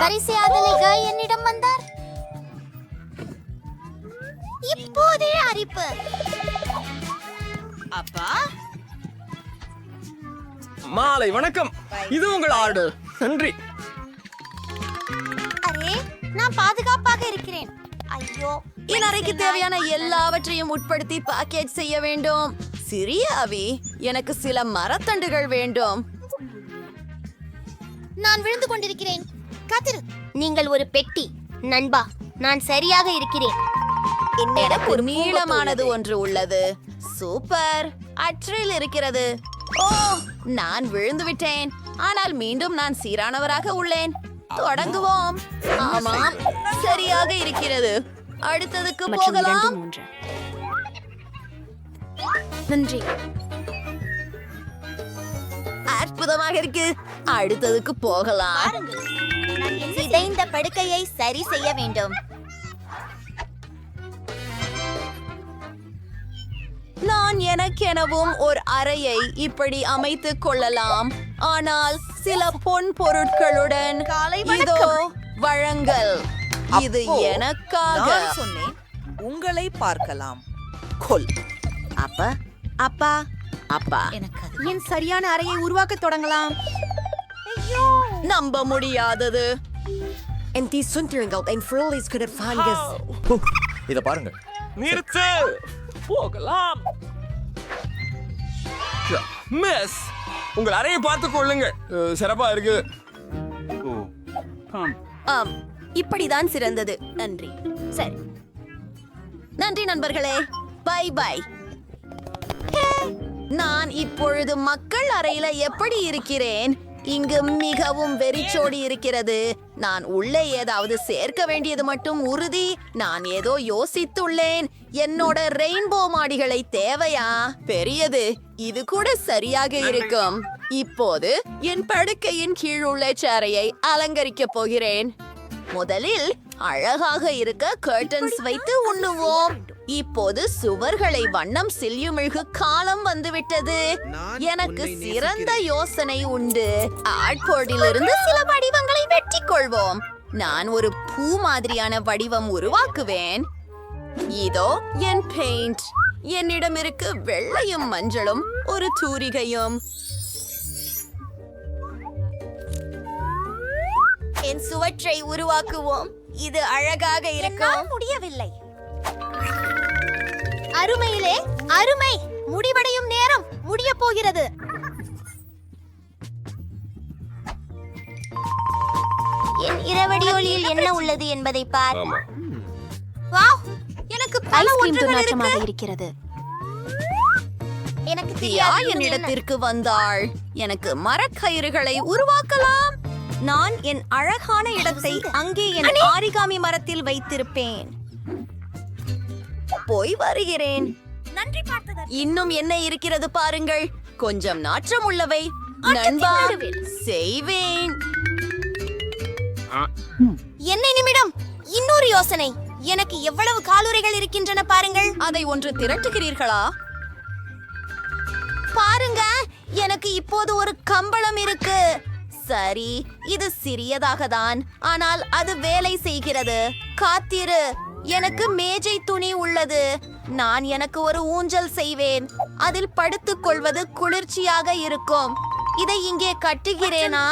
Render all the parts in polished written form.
பரிசையாதலிக என்னிடம் வந்தார். இப்போதே அரிப்பு. அப்பா மாலை வணக்கம். இது உங்கள் ஆர்டர். நன்றி. அரே, நான் பாதுகாப்பாக இருக்கிறேன். ஐயோ, என் அறைக்கு தேவையான எல்லாவற்றையும் உட்படுத்தி பேக்கேஜ் செய்ய வேண்டும். சிறிய அவி, எனக்கு சில மரத்தண்டுகள் வேண்டும். நான் விழுந்து கொண்டிருக்கிறேன். காத்திரு. நீங்கள் ஒரு பெட்டி. நண்பா, நான் சரியாக இருக்கிறேன். எனக்கு ஒரு நீளமானது ஒன்று உள்ளது. சூப்பர். அற்றில் இருக்கிறது. ஓ, நான் விழுந்து விட்டேன். ஆனால் மீண்டும் நான் சீரானவராக உள்ளேன். தொடங்குவோம். ஆமாம், சரியாக இருக்கிறது. அடுத்ததுக்கு போகலாம். நன்றி. அற்புதமாக இருக்கு. அடுத்ததுக்கு போகலாம். சிதைந்த படுக்கையை சரி செய்ய வேண்டும். நான் எனக்கெனவும் ஒரு அறையை இப்படி அமைத்துக் கொள்ளலாம். ஆனால் சில பொன் பொருட்களுடன் இதோ வழங்கல். இது எனக்காக. சொன்னேன் உங்களை பார்க்கலாம். கொல். அப்பா அப்பா அப்பா, என் சரியான அறையை உருவாக்க தொடங்கலாம். நம்ப முடியாதது. இத பாருங்க. நிறுத்து. போகலாம். மிஸ், உங்கள் அறையை பார்த்துக் கொள்ளுங்க. சிறப்பா இருக்கு. ஆம், இப்படிதான் சிறந்தது. நன்றி. சரி, நன்றி நண்பர்களே. Bye bye. நான் இப்பொழுது மக்கள் அறையில எப்படி இருக்கிறேன்? இங்கு மிகவும் வெறிச்சோடி இருக்கிறது. நான் உள்ளே ஏதாவது சேர்க்க வேண்டியது மட்டும் உறுதி. நான் ஏதோ யோசித்துள்ளேன். என்னோட ரெயின்போ மாடிகளை தேவையா? பெரியது. இது கூட சரியாக இருக்கும். இப்போது என் படுக்கையின் கீழ் உள்ள சேரையை அலங்கரிக்க போகிறேன். முதலில் அழகாக இருக்க கர்டன்ஸ் வைத்து உண்ணுவோம். இப்போது சுவர்களை வண்ணம் சில்யுமிழ்கு காலம் வந்துவிட்டது. எனக்கு சிறந்த யோசனை உண்டு. ஆட்போர்டிலிருந்து சில வடிவங்களை வெட்டிக் கொள்வோம். நான் ஒரு பூ மாதிரியான வடிவம் உருவாக்குவேன். இதோ என் பெயிண்ட். என்னிடம் இருக்கு வெள்ளையும் மஞ்சளும் ஒரு தூரிகையும். என் சுவற்றை உருவாக்குவோம். இது அழகாக இருக்கும். முடியவில்லை. அருமையிலே அருமை. முடிவடையும் நேரம் முடிய போகிறது. என் இரவடி ஒளியில் என்ன உள்ளது என்பதை பார். வாவ், எனக்கு பல ஒன்றுகள் இருக்கிறது. எனக்கு தியா என்னிடத்திற்கு வந்தாள். எனக்கு மரக்கயிறுகளை உருவாக்கலாம். நான் என் அழகான இடத்தை அங்கே என் ஆரிகாமி மரத்தில் வைத்திருப்பேன். போய் வருகிறேன். நன்றி பார்த்ததற்கு. இன்னும் என்ன இருக்கிறது பாருங்கள். கொஞ்சம் நாற்றம் உள்ளவை. நண்பா, செய்வேன். என்ன நிமிடம். இன்னொரு யோசனை. எனக்கு எவ்வளவு காலுறைகள் இருக்கின்றன பாருங்கள். அதை ஒன்று திரட்டுகிறீர்களா? பாருங்க, எனக்கு இப்போது ஒரு கம்பளம் இருக்கு. சரி, இது சிறியதாக தான், ஆனால் அது வேலை செய்கிறது. காத்திரு, எனக்கு மேஜை துணி உள்ளது. நான் எனக்கு ஒரு ஊஞ்சல் செய்வேன். அதில் படுத்துக் கொள்வது குளிர்ச்சியாக இருக்கும். இதை இங்கே கட்டுகிறேனா?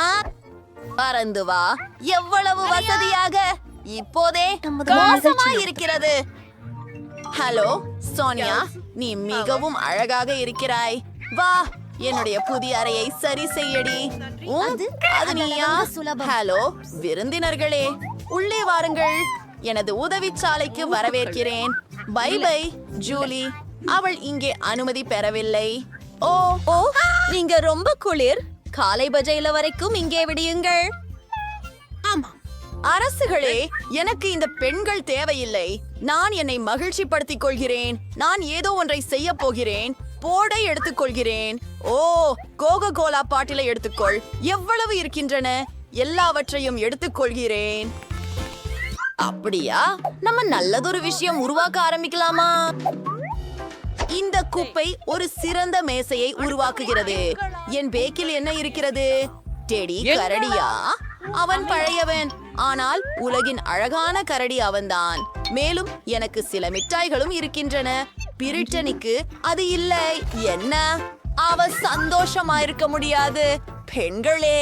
பறந்து வா. எவ்வளவு வசதியாக. இப்போதே மோசமா இருக்கிறது. ஹலோ சோனியா, நீ மிகவும் அழகாக இருக்கிறாய். வா, என்னுடைய புதிய அறையை சரி செய்யடி. அது நீயா? ஹலோ விருந்தினர்களே, உள்ளே வாருங்கள். எனது உதவிச்சாலைக்கு வரவேற்கிறேன். Bye bye Julie. அவள் இங்கே அனுமதி பெறவில்லை. ஓ ஓ, நீங்க ரொம்ப குளிர். காலை பஜையில வரைக்கும் இங்கே விடியுங்கள். ஆமா அரசுகளே, எனக்கு இந்த பெண்கள் தேவையில்லை. நான் என்னை மகிழ்ச்சிப்படுத்திக் கொள்கிறேன். நான் ஏதோ ஒன்றை செய்ய போகிறேன். போடை எடுத்துக்கொள்கிறேன். ஓ, கோகோ கோலா பாட்டிலை எடுத்துக்கொள். எவ்வளவு இருக்கின்றன? எல்லாவற்றையும் எடுத்துக்கொள்கிறேன். அப்படியா? நம்ம நல்லதொரு விஷயம் உருவாக்க ஆரம்பிக்கலாமா? இந்த குப்பை ஒரு சிறந்த மேசையை உருவாக்குகிறது. என் பேக்கில் என்ன இருக்கிறது? டெடி கரடியா? அவன் பழையவன், ஆனால் உலகின் அழகான கரடி அவன்தான். மேலும் எனக்கு சில மிட்டாய்களும் இருக்கின்றன. பிரிட்டனிக்கு அது இல்லை. என்ன? அவ சந்தோஷமா இருக்க முடியாது. பெண்களே,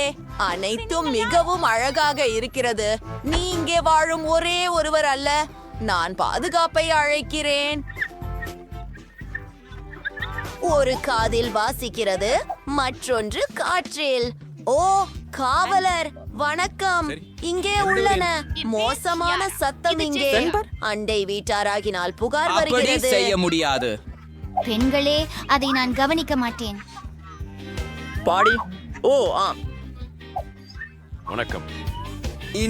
அனைத்தும் மிகவும் அழகாக இருக்கிறது. நீ இங்கே வாழும் ஒரே ஒருவர் அல்ல. நான் பாதுகாப்பை அழைக்கிறேன். ஒரு காதில் வாசிக்கிறது, மற்றொன்று காற்றில். ஓ, காவலர், வணக்கம். இங்கே உள்ளன. மோசமான சத்தம் இங்கே. அண்டை வீட்டாராகினால் புகார் வருகிறது. செய்ய முடியாது. பெண்களே, அதை நான் கவனிக்க மாட்டேன். பாடி. ஓ ஆம், வணக்கம்.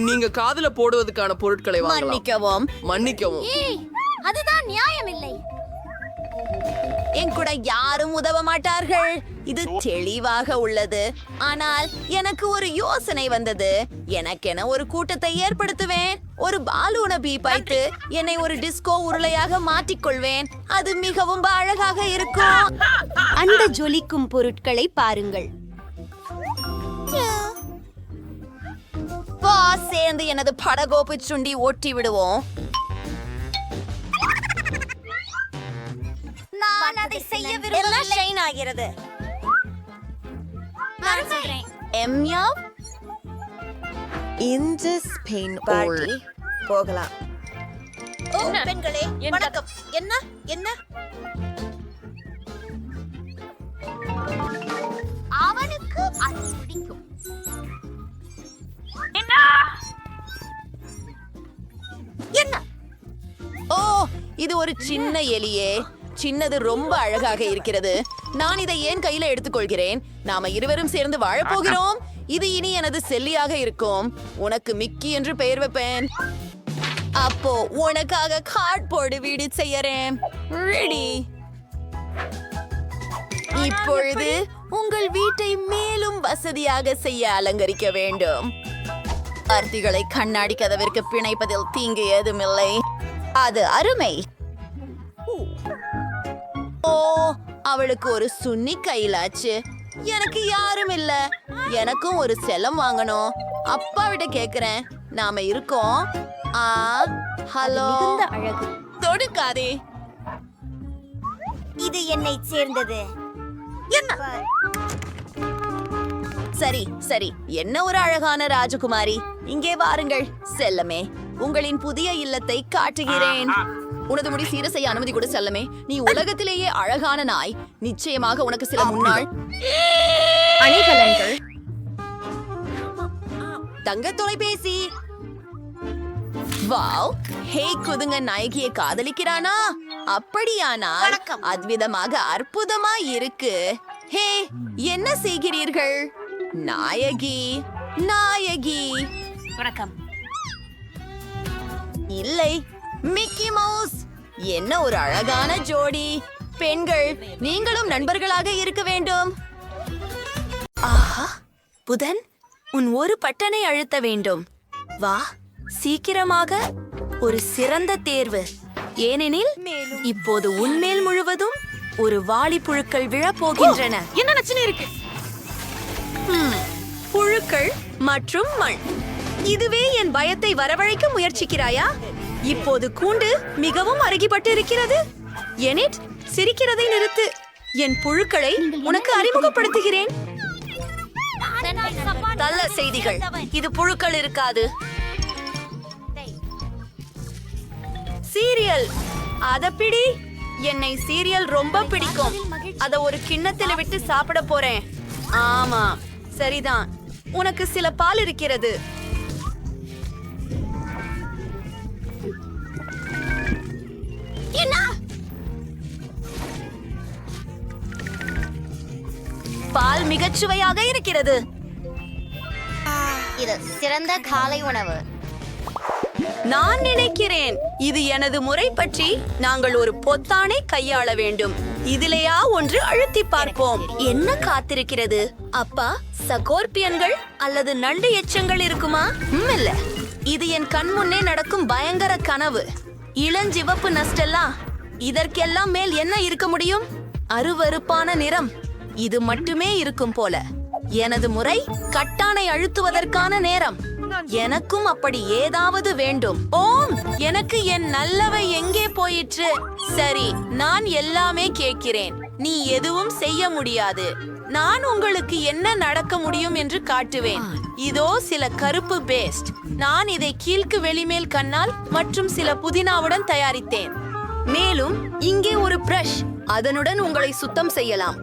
நீங்க காதுல போடுவதற்கான பொருட்களை வாங்கலாம். மன்னிக்கவும். மன்னிக்கவும். அதுதான் நியாயமில்லை. என் கூட யாரும் உதவ மாட்டார்கள். இது தெளிவாக உள்ளது. ஆனால் எனக்கு ஒரு யோசனை வந்தது. எனக்கென ஒரு கூட்டத்தை ஏற்படுத்துவேன். ஒரு பாலூன பீப்பைத்து என்னை ஒரு டிஸ்கோ உருளையாக மாற்றிக்கொள்வேன். அது மிகவும் அழகாக இருக்கும். அந்த ஜொலிக்கும் பொருட்களை பாருங்கள். வா, சேர்ந்து எனது படகோப்பு சுண்டி ஒட்டி விடுவோம். நான் அதை செய்ய விரும்பவில்லை. எம்யா, இந்த ஸ்பெயின் பார்ட்டி போகலாம். ஓ பெண்களே, வணக்கம். என்ன என்ன? அவனுக்கு அது பிடிக்கும். என்ன? ஓ, இது ஒரு சின்ன எலியே. சின்னது ரொம்ப அழகாக இருக்கிறது. நான் இதை ஏன் கையில எடுத்துக்கொள்கிறேன்? நாம இருவரும் சேர்ந்து வாழப்போகிறோம். இது இனி எனது செல்லியாக இருக்கும். உனக்கு மிக்கி என்று பெயர் வைப்பேன். அப்போ உனக்காக கார்ட்போர்டு வீடு செய்யறேன். ரெடி. இப்பொழுது உங்கள் வீட்டை மேலும் வசதியாக செய்ய அலங்கரிக்க வேண்டும். வார்த்தைகளை கண்ணாடி கதவிற்கு பிணைப்பதில் தீங்கு ஏதுமில்லை. அது அருமை. ஓ, அவளுக்கு ஒரு சுன்னி கையிலாச்சு. எனக்கு யாரும் இல்ல. எனக்கும் ஒரு செல்லம் வாங்கணும். அப்பாவிட்ட கேக்குறேன். நாம இருக்கோம். ஹலோ. அழகு. தொடுக்காதே. இது என்னை சேர்ந்தது. என்ன? சரி சரி, என்ன ஒரு அழகான ராஜகுமாரி. இங்கே வாருங்கள் செல்லமே. உங்களின் புதிய இல்லத்தை காட்டுகிறேன். உனது முடி சீர செய்ய அனுமதி கொடு செல்லமே. நீ உலகத்திலேயே அழகான நாய். நிச்சயமாக உனக்கு சில முன்னாள் அணிகலன்கள். தங்க தொலைபேசி. வாவ், ஹே குதுங்க நாயகியை காதலிக்கிறானா? அப்படியானால் அத்விதமாக அற்புதமா இருக்கு. ஹே, என்ன செய்கிறீர்கள்? நாயகி நாயகி. வணக்கம். இல்லை, மிக்கி மவுஸ். என்ன ஒரு அழகான ஜோடி. பெண்கள், நீங்களும் நண்பர்களாக இருக்க வேண்டும். ஆஹா, புதன், உன் ஒரு பட்டனை அழுத்த வேண்டும். வா, சீக்கிரமாக. ஒரு சிறந்த தேர்வு. ஏனெனில் இப்போது உன்மேல் முழுவதும் ஒரு வாளி புழுக்கள் விழப்போகின்றன. என்ன நச்சுன்னு இருக்கு? புழுக்கள் மற்றும் மண். இதுவே என் பயத்தை வரவழைக்க முயற்சிக்கிறாயா? இப்போது கூண்டு மிகவும் அருகிப்பட்டு இருக்கிறது. எனிட், சிரிக்கிறதை நிறுத்து. என் புழுக்களை உனக்கு அறிமுகப்படுத்துகிறேன். நல்ல செய்திகள். இது புழுக்கள் இருக்காது. சீரியல். அதப்பிடி. என்னை சீரியல் ரொம்ப பிடிக்கும். அத ஒரு கிண்ணத்துல விட்டு சாப்பிட போறேன். ஆமா, சரிதான். உனக்கு சில பால் இருக்கிறது. என்ன? பால் மிகச்சுவையாக இருக்கிறது. இது சிறந்த காலை உணவு. நான் நினைக்கிறேன் இது எனது முறை பற்றி நாங்கள் ஒரு பொத்தானை கையாள வேண்டும். இதிலேயா ஒன்று அழுத்தி பார்ப்போம். என்ன காத்திருக்கிறது? அப்பா, சகோர்பியன்கள் அல்லது நண்டு எச்சங்கள் இருக்குமா? இல்ல. இது என் கண் முன்னே நடக்கும் பயங்கர கனவு. இளஞ்சிவப்பு நஸ்டெல்லா. இதற்கெல்லாம் மேல் என்ன இருக்க முடியும்? அருவருப்பான நிறம். இது மட்டுமே இருக்கும் போல. எனது முறை கட்டானை அழுத்துவதற்கான நேரம். எனக்கும் அப்படி ஏதாவது வேண்டும். ஓம், எனக்கு என் நல்லவை எங்கே போயிற்று? சரி, நான் எல்லாமே கேட்கிறேன். நீ எதுவும் செய்ய முடியாது. நான் உங்களுக்கு என்ன நடக்க முடியும் என்று காட்டுவேன். இதோ சில கருப்பு பேஸ்ட். நான் இதை கீழ்க்கு வெளிமேல் கண்ணால் மற்றும் சில புதினாவுடன் தயாரித்தேன். மேலும் இங்கே ஒரு பிரஷ். அதனுடன் உங்களை சுத்தம் செய்யலாம்.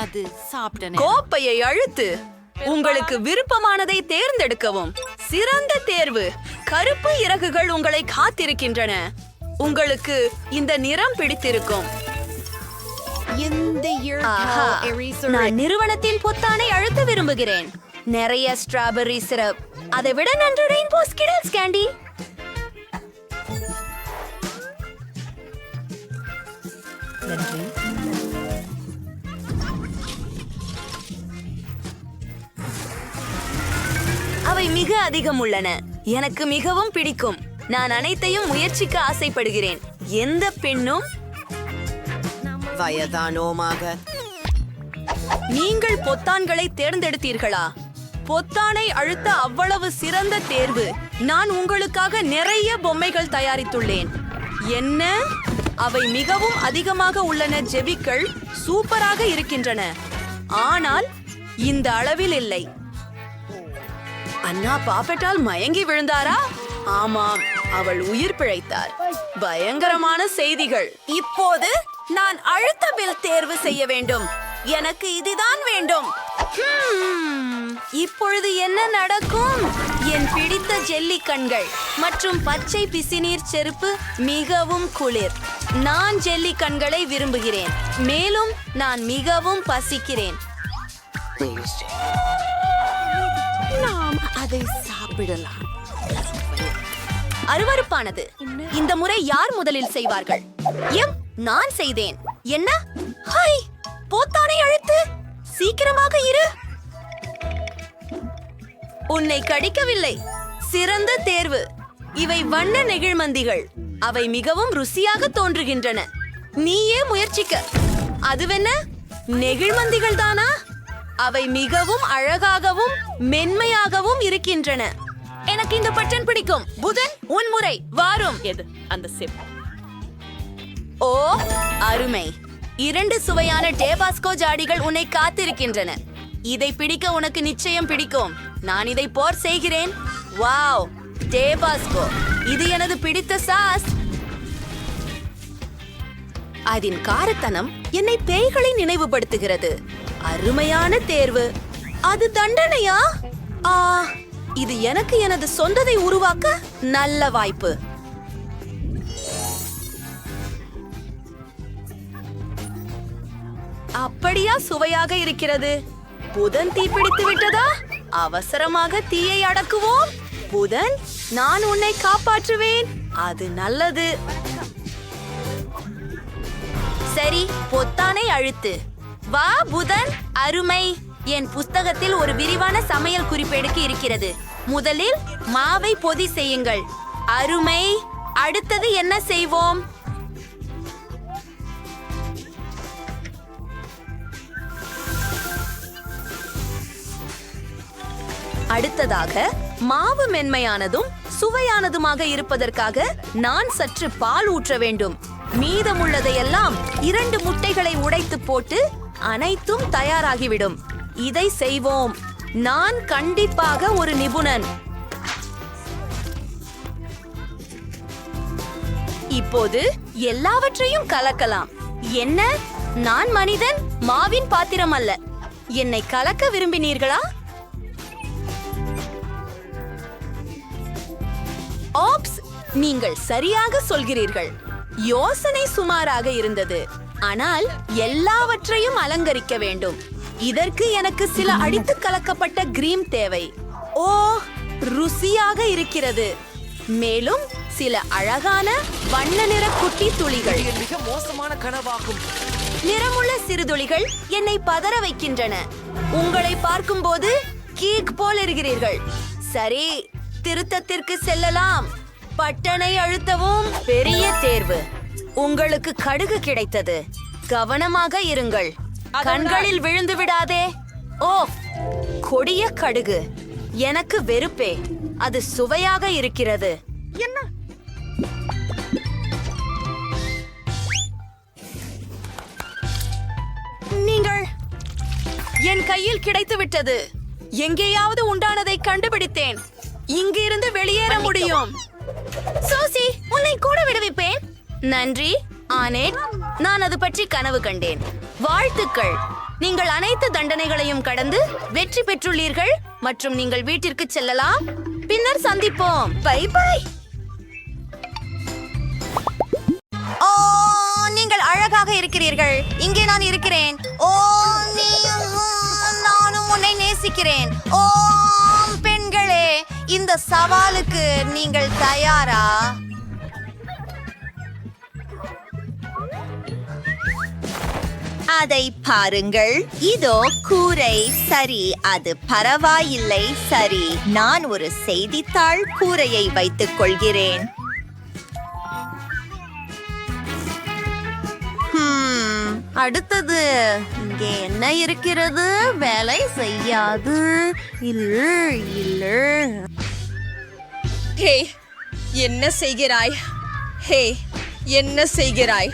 அது சாப்பிட்டனே. கோப்பையை அழுத்து. உங்களுக்கு விருப்பமானதை தேர்ந்தெடுக்கவும். சிறந்த தேர்வு. கருப்பு இறகுகள் உங்களை காத்திருக்கின்றன. உங்களுக்கு இந்த நிறம் பிடித்திருக்கும். ஆஹா, நான் நிறுவனத்தின் பொத்தானை அழுத்த விரும்புகிறேன். நிறைய ஸ்ட்ராபெர்ரி சிரப். அதை விட நன்று ரெயின்போ ஸ்கிடல்ஸ் கேண்டி. அவை மிக அதிகம் உள்ளன. எனக்கு மிகவும் பிடிக்கும். நான் அனைத்தையும் முயற்சிக்க ஆசைப்படுகிறேன். எந்த பெண்ணும் வயதானோமாக நீங்கள் பொத்தான்களை தேர்ந்தெடுத்தீர்களா? பொத்தானை அழுத்த அவ்வளவு சிறந்த தேர்வு. நான் உங்களுக்காக நிறைய பொம்மைகள் தயாரித்துள்ளேன். என்ன? அவை மிகவும் அதிகமாக உள்ளன. ஜெபிக்கள் சூப்பராக இருக்கின்றன, ஆனால் இந்த அளவில் இல்லை. அண்ணா பாப்பெட்டால் மயங்கி விழுந்தாரா? ஆமாம், அவள் உயிர் பிழைத்தார். பயங்கரமான செய்திகள். இப்போது நான் அழுத்த பில் தேர்வு செய்ய வேண்டும். எனக்கு இதுதான் வேண்டும். இப்பொழுது என்ன நடக்கும்? என் பிடித்த ஜெல்லி கண்கள் மற்றும் பச்சை பிசினீர் செருப்பு மிகவும் குளிர். நான் ஜெல்லி கண்களை விரும்புகிறேன். மேலும் நான் மிகவும் பசிக்கிறேன். நாம் அதை சாப்பிடலாம். அருவருப்பானது. இந்த முறை யார் முதலில் செய்வார்கள்? நான் செய்தேன். என்ன? ஹை, பொத்தானை அழுத்து. சீக்கிரமாக இரு. உன்னை கடிக்கவில்லை. சிறந்த தேர்வு. இவை வண்ண நெகிழ்மந்திகள். அவை மிகவும் ருசியாக தோன்றுகின்றன. நீயே முயற்சிக்க. அதுவென்ன? நெகிழ்மந்திகள் தானா? அவை மிகவும் அழகாகவும் மென்மையாகவும் இருக்கின்றன. எனக்கு இந்த பட்டன் பிடிக்கும். புதன், உன் முறை. வாரும். எது அந்த சிப்? ஓ, அருமை. 2 சுவையான டேபாஸ்கோ ஜாடிகள் உன்னை காத்திருக்கின்றன. இதை பிடிக்க உனக்கு நிச்சயம் பிடிக்கும். நான் இதை போர் செய்கிறேன். வாவ், டேபாஸ்கோ. இது எனது பிடித்த சாஸ். அதன் காரத்தனம் என்னை பேய்களை நினைவுபடுத்துகிறது. அருமையான தேர்வு. அது தண்டனையா? இது எனக்கு எனது சொந்ததை உருவாக்க நல்ல வாய்ப்பு. அப்படியா சுவையாக இருக்கிறது. புதன் தீப்பிடித்து விட்டதா? அவசரமாக தீயை அடக்குவோம். புதன், நான் உன்னை காப்பாற்றுவேன். அது நல்லது. சரி, பொத்தானை அழுத்து. வா புதன். அருமை. என் புஸ்தகத்தில் ஒரு விரிவான சமையல் குறிப்பேடுக்கு இருக்கிறது. முதலில் மாவை பொதி செய்யுங்கள். அருமை. அடுத்தது என்ன செய்வோம்? அடுத்ததாக மாவு மென்மையானதும் சுவையானதுமாக இருப்பதற்காக நான் சற்று பால் ஊற்ற வேண்டும். மீதமுள்ளதையெல்லாம் 2 முட்டைகளை உடைத்து போட்டு அனைத்தும் தயாராகிவிடும். இதை செய்வோம். நான் கண்டிப்பாக ஒரு நிபுணன். இப்போது எல்லாவற்றையும் கலக்கலாம். என்ன? நான் மனிதன், மாவின் பாத்திரம் அல்ல. என்னை கலக்க விரும்பினீர்களா? ஆப்ஸ், நீங்கள் சரியாக சொல்கிறீர்கள். யோசனை சுமாராக இருந்தது, ஆனால் எல்லாவற்றையும் அலங்கரிக்க வேண்டும். இதற்கு எனக்கு சில அடித்து கலக்கப்பட்ட கிரீம் தேவை. ஓ, ருசியாக இருக்கிறது. மேலும் சில அழகான வண்ண நிற குட்டி துளிகள். மிக மோசமான கனவாகும். நிறமுள்ள சிறுதுளிகள் என்னை பதற வைக்கின்றன. உங்களை பார்க்கும்போது கீக் போல் இருக்கிறீர்கள். சரி, திருத்தத்திற்கு செல்லலாம். பட்டனை அழுத்தவும். பெரிய தேர்வு. உங்களுக்கு கடுகு கிடைத்தது. கவனமாக இருங்கள், கண்களில் விழுந்து விடாதே. ஓ, கொடிய கடுகு. எனக்கு வெறுப்பே. அது சுவையாக இருக்கிறது. நீங்கள் என் கையில் கிடைத்து விட்டது. எங்கேயாவது உண்டானதை கண்டுபிடித்தேன். இங்கிருந்து வெளியேற முடியும். சோசி, உன்னை கூட விடுவிப்பேன். நன்றி ஆனேட். நான் அது பற்றி கனவு கண்டேன். வாழ்த்துக்கள், நீங்கள் அனைத்து தண்டனைகளையும் கடந்து வெற்றி பெற்றுள்ளீர்கள் மற்றும் நீங்கள் வீட்டிற்கு செல்லலாம். பின்னர் சந்திப்போம். By by. ஓ, நீங்கள் அழகாக இருக்கிறீர்கள். இங்கே நான் இருக்கிறேன். ஓ, நானும் உன்னை நேசிக்கிறேன். ஓ, பெண்களே, இந்த சவாலுக்கு நீங்கள் தயாரா? அதை பாருங்கள். இதோ கூரை. சரி, அது பரவாயில்லை. சரி, நான் ஒரு செய்தித்தாள் கூரையை வைத்துக் கொள்கிறேன். அடுத்தது இங்கே என்ன இருக்கிறது? வேலை செய்யாது. இல்ல. ஹே, என்ன செய்கிறாய்? ஹே, என்ன செய்கிறாய்?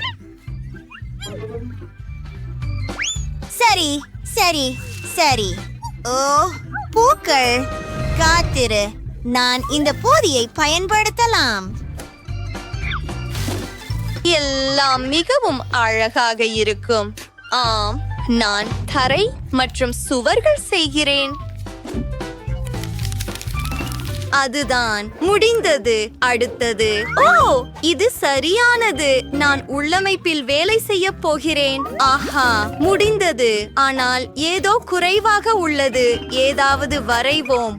சரி சரி சரி. ஓ, பூக்கள். காத்திரு, நான் இந்த போதியை பயன்படுத்தலாம். எல்லாம் மிகவும் அழகாக இருக்கும். ஆம், நான் தரை மற்றும் சுவர்கள் செய்கிறேன். அதுதான் முடிந்தது. அடுத்தது. ஓ, இது சரியானது. நான் உள்ளமைப்பில் வேலை செய்ய போகிறேன். ஆஹா, முடிந்தது. ஆனால் ஏதோ குறைவாக உள்ளது. ஏதாவது வரைவோம்.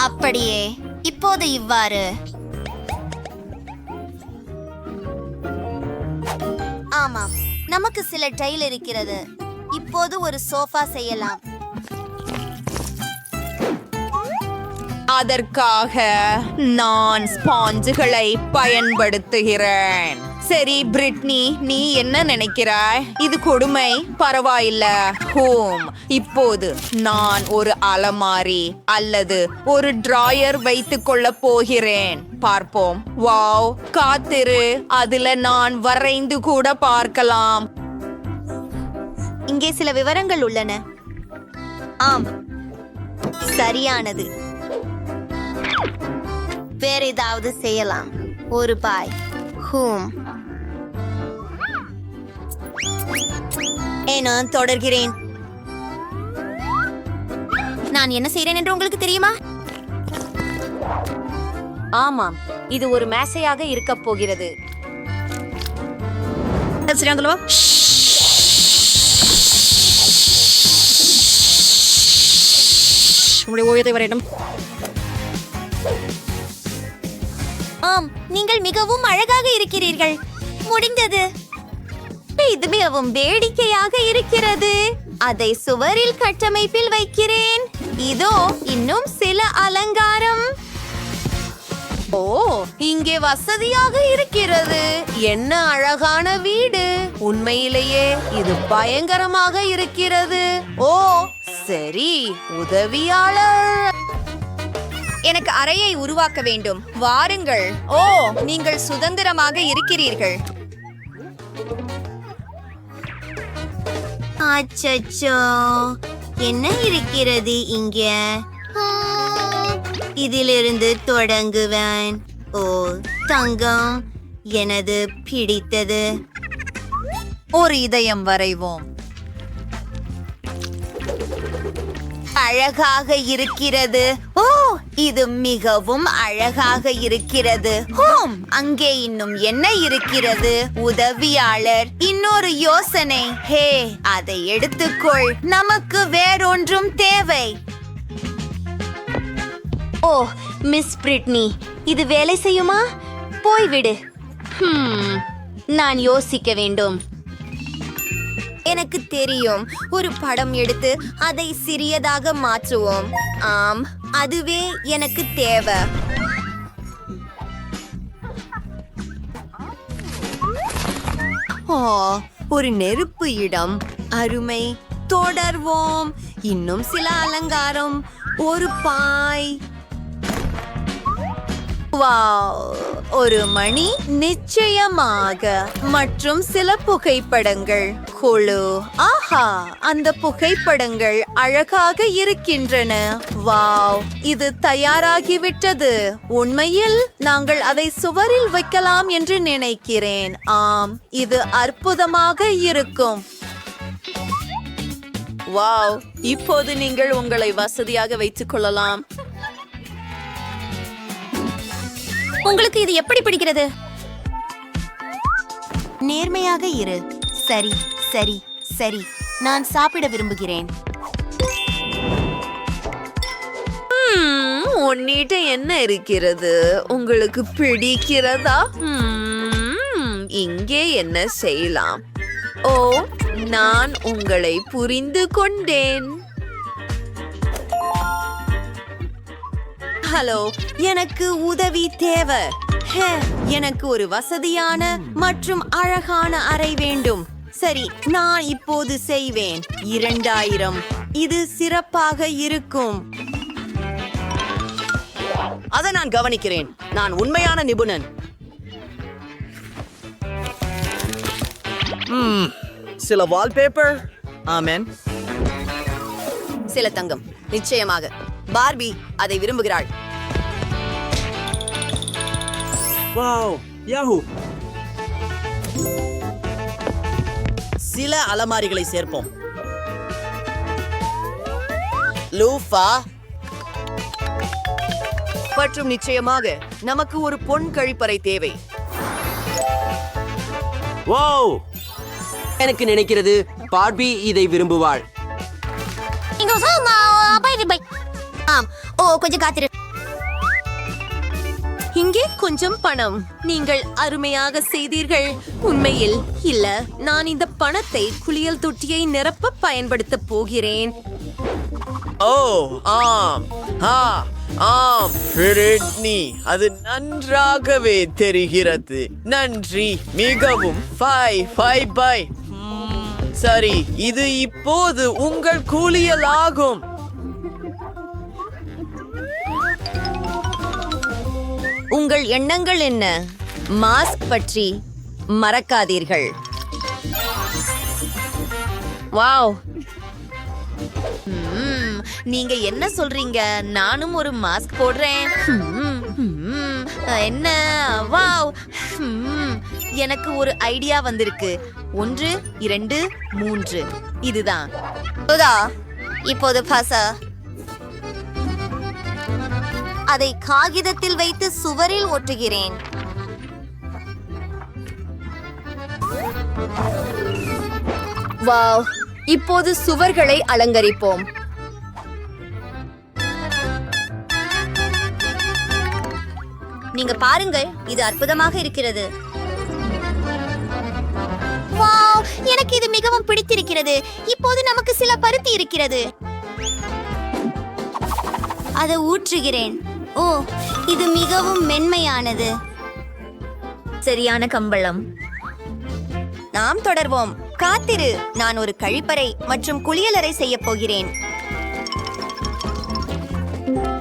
அப்படியே. இப்போது இவ்வாறு. ஆமாம், நமக்கு சில டைல் இருக்கிறது. இப்போது ஒரு சோஃபா செய்யலாம். அதற்காக நான் ஸ்பாஞ்சுகளை பயன்படுத்துகிறேன். சரி பிரிட்னி, நீ என்ன நினைக்கிறாய்? இது கொடுமை. பரவாயில்ல. இப்போது நான் ஒரு அலமாரி அல்லது ஒரு டிராயர் வைத்துக் கொள்ள போகிறேன். பார்ப்போம். வாவ், காத்திரு, அதுல நான் வரைந்து கூட பார்க்கலாம். இங்கே சில விவரங்கள் உள்ளன. ஆம், சரியானது. வேற ஏதாவது செய்யலாம். ஒரு பாய். நான் தொடர்கிறேன். நான் என்ன செய்றேன் என்று உங்களுக்கு தெரியுமா? ஆமாம், இது ஒரு மேசையாக இருக்க போகிறது. ஆம், நீங்கள் மிகவும் அழகாக இருக்கிறீர்கள். முடிந்தது. இது மிகவும் வேடிக்கையாக இருக்கிறது. அதை சுவரில் கட்டமைப்பில் வைக்கிறேன். இதோ இன்னும் சில அலங்காரம். ஓ, இங்கே வசதியாக இருக்கிறது. என்ன அழகான வீடு. உண்மையிலேயே இது பயங்கரமாக இருக்கிறது. ஓ, சரி, உதவியாளர். எனக்கு அறையை உருவாக்க வேண்டும். வாருங்கள். ஓ, நீங்கள் சுதந்திரமாக இருக்கிறீர்கள். அச்சச்சோ, என்ன இருக்கிறது இங்க? இதிலிருந்து தொடங்குவேன். ஓ, தங்கம் எனது பிடித்தது. ஒரு இதயம் வரைவோம். அழகாக இருக்கிறது. ஓ, இது மிகவும் அழகாக இருக்கிறது. அங்கே இன்னும் என்ன இருக்கிறது? உதவியாளர். இன்னொரு யோசனை. ஹே, அதை எடுத்துக்கொள். நமக்கு வேறொன்றும் தேவை. ஓ, மிஸ் பிரிட்னி, இது வேலை செய்யுமா? போய்விடு. நான் யோசிக்க வேண்டும். எனக்கு தெரியும், ஒரு படம் எடுத்து அதை சிறியதாக மாற்றுவோம். ஆம், அதுவே எனக்கு தேவை. ஒரு நெருப்பு இடம், அருமை. தொடர்வோம். இன்னும் சில அலங்காரம், ஒரு பாய். வாவ், ஒரு மணி நிச்சயமாக, மற்றும் சில புகைப்படங்கள். குழு, ஆஹா, அந்த புகைப்படங்கள் அழகாக இருக்கின்றன. வாவ், இது தயாராகிவிட்டது. உண்மையில் நாங்கள் அதை சுவரில் வைக்கலாம் என்று நினைக்கிறேன். ஆம், இது அற்புதமாக இருக்கும். வாவ், இப்போது நீங்கள் உங்களை வசதியாக வைத்துக் கொள்ளலாம். உங்களுக்கு இது எப்படி பிடிக்கிறது? நேர்மையாக இரு. சரி சரி சரி, நான் சாப்பிட விரும்புகிறேன். உன்னிட்ட என்ன இருக்கிறது? உங்களுக்கு பிடிக்கிறதா? இங்கே என்ன செய்யலாம்? ஓ, நான் உங்களை புரிந்து கொண்டேன். ஹலோ, எனக்கு உதவி தேவை. எனக்கு ஒரு வசதியான மற்றும் அழகான அறை வேண்டும். சரி, நான் இப்போது செய்வேன். 2000. இது சிறப்பாக இருக்கும். அதை நான் கவனிக்கிறேன். நான் உண்மையான நிபுணன். சில வால்பேப்பர். ஆமென். சில தங்கம், நிச்சயமாக. பார்பி அதை விரும்புகிறாள். Wow, Yahoo. சில அலமாரிகளை சேர்ப்போம். லூஃபா. மற்றும் நிச்சயமாக நமக்கு ஒரு பொன் கழிப்பறை தேவை. வாவ், எனக்கு நினைக்கிறது பார்பி இதை விரும்புவாள். ஆம், ஓ, கொஞ்சம் காத்திரு. இங்கே கொஞ்சம் பணம். நீங்கள் அருமையாக செய்தீர்கள். உண்மையில் இல்ல, நான் இந்த பணத்தை குளியல் தொட்டியை நிரப்ப பயன்படுத்த போகிறேன். ஓ, ஆம். ஆம், பிரிட்னி, அது நன்றாகவே தெரிகிறது. நன்றி, மிகவும். பை. சரி, இது இப்போது உங்கள் குளியல் ஆகும். உங்கள் எண்ணங்கள் என்ன? மாஸ்க் பற்றி மறக்காதீர்கள். வாவ், நீங்க என்ன சொல்றீங்க? நானும் ஒரு மாஸ்க் போடுறேன். என்ன? வாவ், எனக்கு ஒரு ஐடியா வந்திருக்கு. 1 2 3, இதுதான். இப்போது அதை காகிதத்தில் வைத்து சுவரில் ஒட்டுகிறேன். வாவ், இப்போது சுவர்களை அலங்கரிப்போம். நீங்க பாருங்கள், இது அற்புதமாக இருக்கிறது. வாவ், எனக்கு இது மிகவும் பிடித்திருக்கிறது. இப்போது நமக்கு சில பருத்தி இருக்கிறது. அதை ஊற்றுகிறேன். ஓ, இது மிகவும் மென்மையானது. சரியான கம்பளம். நாம் தொடர்வோம். காத்திரு, நான் ஒரு கழிப்பறை மற்றும் குளியலறை செய்ய போகிறேன்.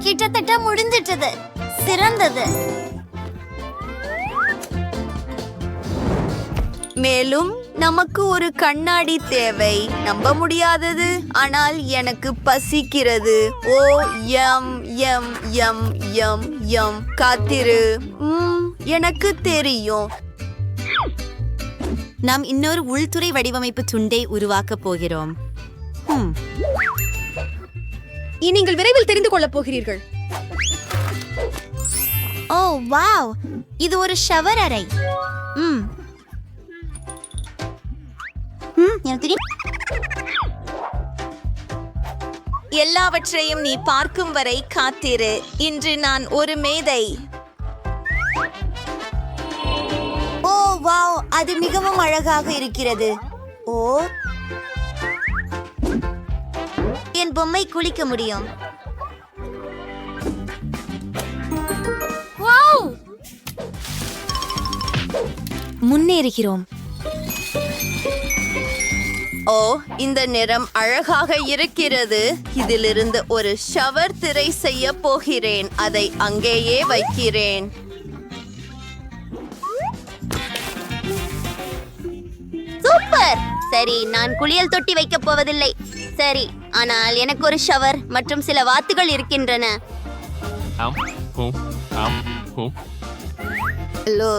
கிட்டத்தட்ட முடிந்துட்டது. சிறந்தது. மேலும் நமக்கு ஒரு கண்ணாடி தேவை. நம்ப முடியாதது, ஆனால் எனக்கு பசிக்கிறது. ஓ, யம் யம் யம் யம் யம். காத்திரு. எனக்கு தெரியும். நாம் இன்னொரு உள்துறை வடிவமைப்பு துண்டை உருவாக்க போகிறோம். நீங்கள் விரைவில் தெரிந்து கொள்ளப் போகிறீர்கள். ஓ, வாவ், இது ஒரு ஷவர் அறை. எனக்கு தெரியும். எல்லாவற்றையும் நீ பார்க்கும் வரை காத்திரு. இன்று நான் ஒரு மேதை. ஓ, வாவ், அது மிகவும் அழகாக இருக்கிறது. ஓ, என் பொம்மை குளிக்க முடியும். முன்னேறுகிறோம். ஓ, இந்த நிறம் அழகாக இருக்கிறது. இதிலிருந்து ஒரு ஷவர் திரை செய்ய போகிறேன். அதை அங்கேயே வைக்கிறேன். சூப்பர். சரி, நான் குளியல் தொட்டி வைக்கப் போவதில்லை. சரி, ஆனால் எனக்கு ஒரு ஷவர் மற்றும் சில வாத்துகள் இருக்கின்றன. ஹலோ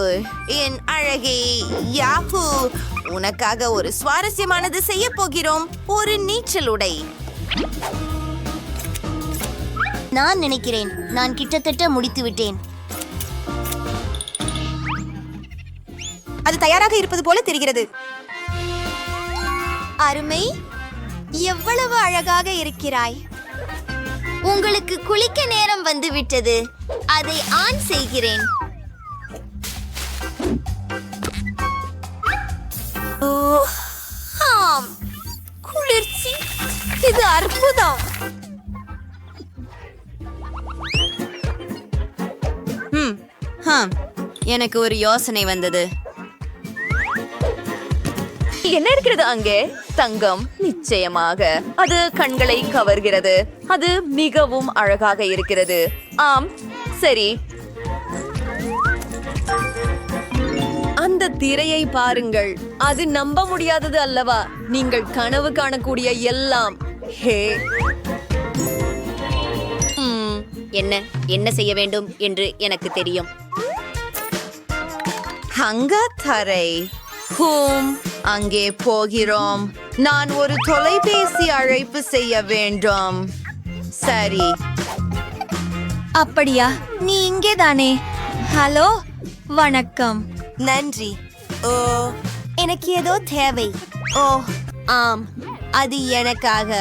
என் அழகே யாஹூ, உனக்காக ஒரு சுவாரஸ்யமானது செய்ய போகிறோம். ஒரு நீச்சல் உடை. நான் நினைக்கிறேன் நான் கிட்டத்தட்ட முடித்து விட்டேன். அது தயாராக இருப்பது போல தெரிகிறது. அருமை. எவ்வளவு அழகாக இருக்கிறாய். உங்களுக்கு குளிக்க நேரம் வந்து விட்டது. அதை ஆன் செய்கிறேன். ஆம், குளிர்ச்சி. இது அற்புதம். எனக்கு ஒரு யோசனை வந்தது. என்ன இருக்கிறது அங்கே? தங்கம், நிச்சயமாக. அது கண்களை கவர்கிறது. அது மிகவும் அழகாக இருக்கிறது. ஆம், சரி. அந்த திரையை பாருங்கள். அது நம்ப முடியாதது அல்லவா? நீங்கள் கனவு காணக்கூடிய எல்லாம். ஹே, என்ன செய்ய வேண்டும் என்று எனக்கு தெரியும். அங்க தரை. அங்கே போகிறோம். நான் ஒரு தொலைபேசி அழைப்பு செய்ய வேண்டும். சரி. அப்படியா? நீ இங்கே தானே? ஹலோ, வணக்கம். நன்றி. ஓ, எனக்கு ஏதோ தேவை. ஓ ஆம், அது எனக்காக.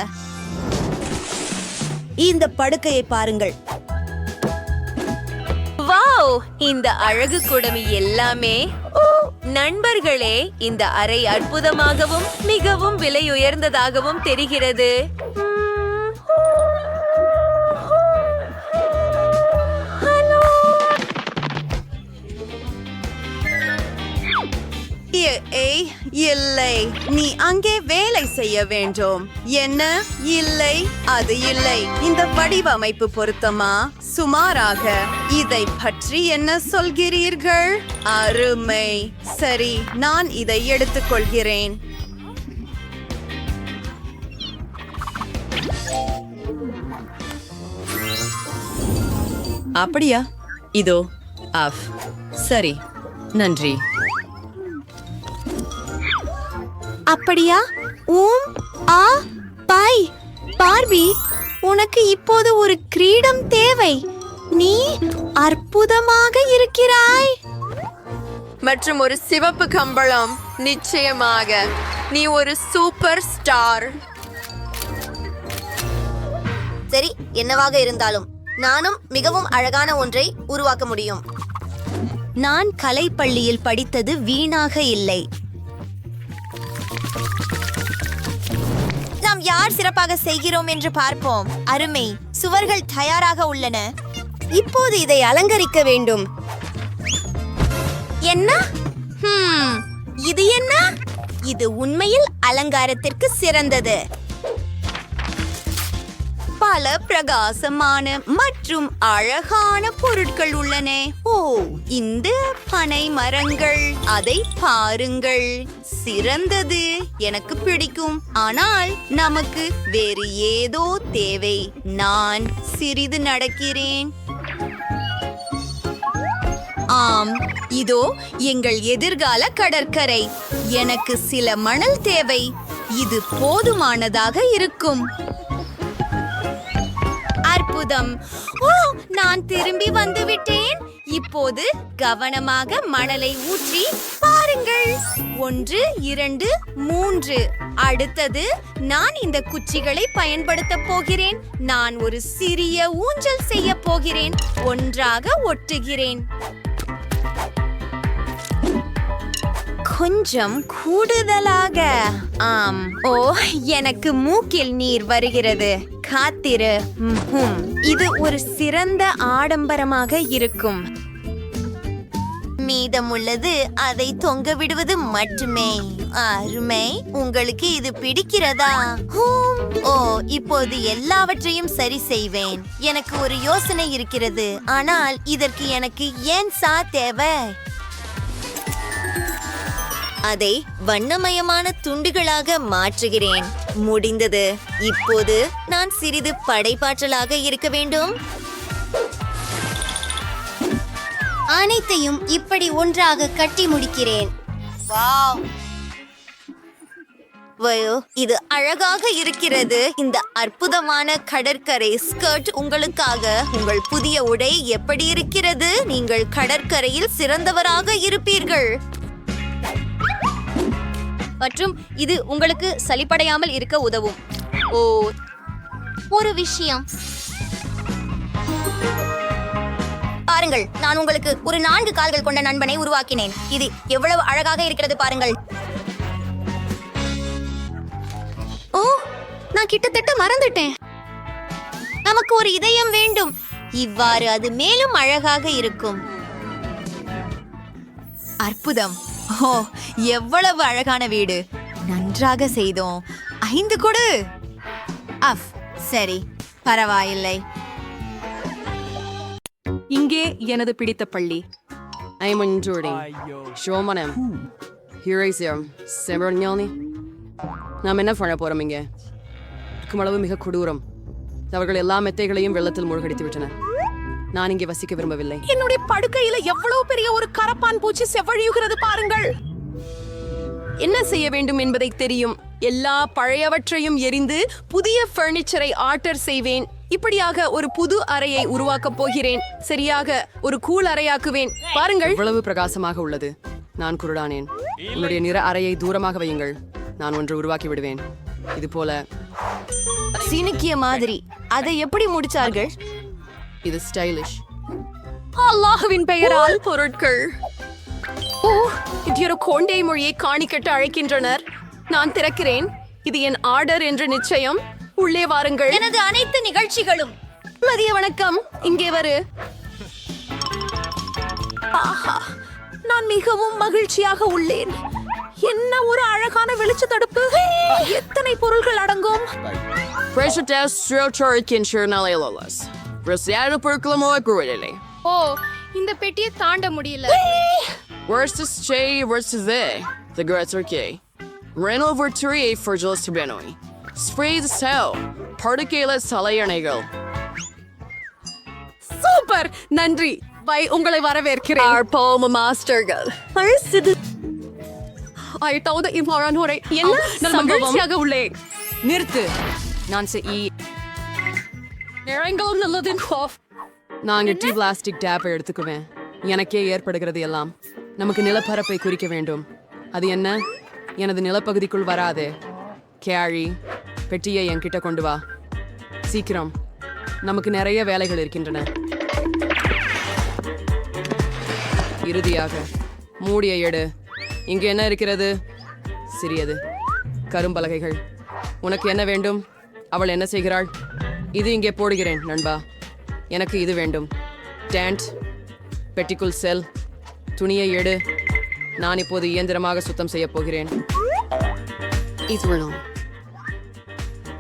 இந்த படுக்கையை பாருங்கள். வாவ், இந்த அழகு குடமி எல்லாமே. ஓ, நண்பர்களே, இந்த அறை அற்புதமாகவும் மிகவும் விலை உயர்ந்ததாகவும் தெரிகிறது. இல்லை, நீ அங்கே வேலை செய்ய வேண்டும். என்ன? இல்லை, அது இல்லை. இந்த வடிவமைப்பு பொருத்தமா? சுமாராக. இதை பற்றி என்ன சொல்கிறீர்கள்? அருமை. சரி, நான் இதை எடுத்துக்கொள்கிறேன். அப்படியா? இதோ ஆஃப். சரி, நன்றி. அப்படியா? பாய் பார்பி, உனக்கு இப்போது ஒரு கிரீடம் தேவை. நீ அற்புதமாக இருக்கிறாய். மற்றும் ஒரு சிவப்பு கம்பளம். நிச்சயமாக நீ ஒரு சூப்பர் ஸ்டார். சரி, என்னவாக இருந்தாலும் நானும் மிகவும் அழகான ஒன்றை உருவாக்க முடியும். நான் கலைப்பள்ளியில் படித்தது வீணாக இல்லை. நாம் யார் சிறப்பாக செய்கிறோம் என்று பார்ப்போம். அருமை. சுவர்கள் தயாராக உள்ளன. இப்போது இதை அலங்கரிக்க வேண்டும். என்ன? இது என்ன? இது உண்மையில் அலங்காரத்திற்கு சிறந்தது. பல பிரகாசமான மற்றும் அழகான பொருட்கள் உள்ளன. ஓ, இந்த பனை மரங்கள், அதை பாருங்கள். சிறந்தது. எனக்கு பிடிக்கும். ஆனால் நமக்கு வேறு ஏதோ தேவை. நான் சிறிது நடக்கிறேன். ஆம், இதோ எங்கள் எதிர்கால கடற்கரை. எனக்கு சில மணல் தேவை. இது போதுமானதாக இருக்கும். அற்புதம். ஓ, நான் திரும்பி வந்து விட்டேன். இப்போது கவனமாக மணலை ஊற்றி பாருங்கள். 1 2 3. அடுத்தது நான் இந்த குச்சிகளை பயன்படுத்த போகிறேன். நான் ஒரு சிறிய ஊஞ்சல் செய்ய போகிறேன். ஒன்றாக ஒட்டுகிறேன். கொஞ்சம் கூடுதலாக. ஆம். ஓ, எனக்கு மூக்கில் நீர் வருகிறது. காத்திரு. இது ஒரு சிறந்த ஆடம்பரமாக இருக்கும். மீதமுள்ளது அதை தொங்க விடுவது மட்டுமே. அருமை. உங்களுக்கு இது பிடிக்கிறதா? ஓ, இப்போது எல்லாவற்றையும் சரி செய்வேன். எனக்கு ஒரு யோசனை இருக்கிறது, ஆனால் இதற்கு எனக்கு ஏன் தேவை? அதை வண்ணமயமான துண்டுகளாக மாற்றுகிறேன். முடிந்தது. இப்போது நான் சிறிது படைப்பாற்றலாக இருக்க வேண்டும். அனைத்தையும் இப்படி ஒன்றாக கட்டி முடிக்கிறேன். வாவ், இது அழகாக இருக்கிறது. இந்த அற்புதமான கடற்கரை ஸ்கர்ட் உங்களுக்காக. உங்கள் புதிய உடை எப்படி இருக்கிறது? நீங்கள் கடற்கரையில் சிறந்தவராக இருப்பீர்கள். மற்றும் இது உங்களுக்கு சலிப்படையாமல் இருக்க உதவும். ஓ, ஒரு விஷயம் பாருங்கள், நான் உங்களுக்கு ஒரு 4 கால்கள் கொண்ட நண்பனை உருவாக்கினேன். இது எவ்வளவு அழகாக இருக்கிறது பாருங்கள். ஓ, நான் கிட்டத்தட்ட மறந்துட்டேன். நமக்கு ஒரு இதயம் வேண்டும். இவ்வாறு அது மேலும் அழகாக இருக்கும். அற்புதம். ஓ, எவ்வளவு அழகான வீடு. நன்றாக செய்தோம். 5 கொடு. சரி, பரவாயில்லை. இங்கே எனது பிடித்த பள்ளி. I'm enjoying. Showmanem. Here is your Severnyani. நாம் என்ன பண்ண போறோம் இங்கே? அளவு மிக கொடூரம். அவர்கள் எல்லா மெத்தைகளையும் வெள்ளத்தில் மூழ்கடித்து விட்டனர். நான் இங்கே வசிக்க விரும்பவில்லை. என்னுடைய படுக்கையில எவ்வளவு பெரிய ஒரு கரப்பான் பூச்சி செவ்வழியுகிறது பாருங்கள். என்ன செய்ய வேண்டும் என்பதை தெரியும். எல்லா பழையவற்றையும் எரிந்து புதிய பர்னிச்சரை ஆர்டர் செய்வேன். இப்படியாக ஒரு புது அறையை உருவாக்கப் போகிறேன். சரியாக ஒரு கூல் அறையாக்குவேன். பாருங்கள், இவ்வளவு பிரகாசமாக உள்ளது. நான் குருடானேன். உன்னுடைய நிற அறையை தூரமாக வையுங்கள். நான் ஒன்று உருவாக்கி விடுவேன். இது போல சினுக்கிய மாதிரி. அதை எப்படி முடிச்சார்கள்? இது ஸ்டைலிஷ். அல்லாஹ்வின் பெயரால் பொருட்கள். ஓ, இது ஒரு கோண்டை மொழியை காணிக்கட்டு அழைக்கின்றனர். நான் திறக்கிறேன். இது என் ஆர்டர் என்று நிச்சயம். உள்ளே வாருங்கள். எனது அனைத்து நிகழ்ச்சிகளும். மதிய வணக்கம். இங்கே வரு. ஆஹா, நான் மிகவும் மகிழ்ச்சியாக உள்ளேன். என்ன ஒரு அழகான வெளிச்ச தடுப்பு. எத்தனை பொருட்கள் அடங்கும். ஓ, இந்த பெட்டியை தாண்ட முடியல. சூப்பர், நன்றி. பை, உங்களை வரவேற்கிறேன். மாஸ்டர்கள் என்ன மகிழ்ச்சியாக உள்ளேன். நிறுத்து. நான் நாங்க டீ பிளாஸ்டிக் டேப்பை எடுத்துக்குவேன். எனக்கே ஏற்படுகிறது எல்லாம். நமக்கு நிலப்பரப்பை குறிக்க வேண்டும். அது என்ன? எனது நிலப்பகுதிக்குள் வராதே. கேரி, பெட்டியை என்கிட்ட கொண்டு வா சீக்கிரம். நமக்கு நிறைய வேலைகள் இருக்கின்றன. இறுதியாக மூடிய எடு. இங்கு என்ன இருக்கிறது? சிறியது கரும்பலகைகள். உனக்கு என்ன வேண்டும்? அவள் என்ன செய்கிறாள்? இது இங்கே போடுகிறேன் நண்பா. எனக்கு இது வேண்டும். டேண்ட், பெட்டிக்குள் செல். துணியை எடு. நான் இப்போது இயந்திரமாக சுத்தம் செய்ய போகிறேன்.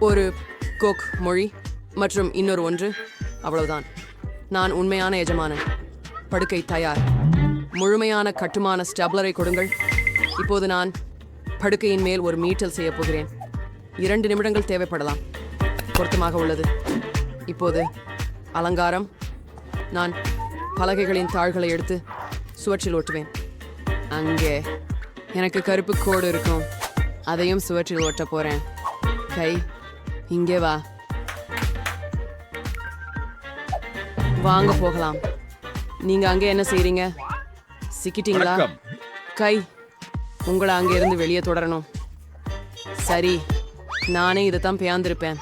ஒரு கோக் மொழி மற்றும் இன்னொரு ஒன்று. அவ்வளவுதான். நான் உண்மையான எஜமானன். படுக்கை தயார். முழுமையான கட்டுமான ஸ்டப்லரை கொடுங்கள். இப்போது நான் படுக்கையின் மேல் ஒரு மீட்டல் செய்ய போகிறேன். 2 நிமிடங்கள் தேவைப்படலாம். பொருத்தமாக உள்ளது. இப்போது அலங்காரம். நான் பலகைகளின் தாள்களை எடுத்து சுவற்றில் ஒட்டுவேன். அங்கே எனக்கு கருப்பு கோடு இருக்கும். அதையும் சுவற்றில் ஒட்ட போறேன். கை, இங்கே வா. வாங்க போகலாம். நீங்க அங்கே என்ன செய்றீங்க? சிக்கிட்டீங்களா? கை, உங்களை அங்கே இருந்து வெளியே தொடரணும். சரி, நானே இதைத்தான் பேர்ந்திருப்பேன்.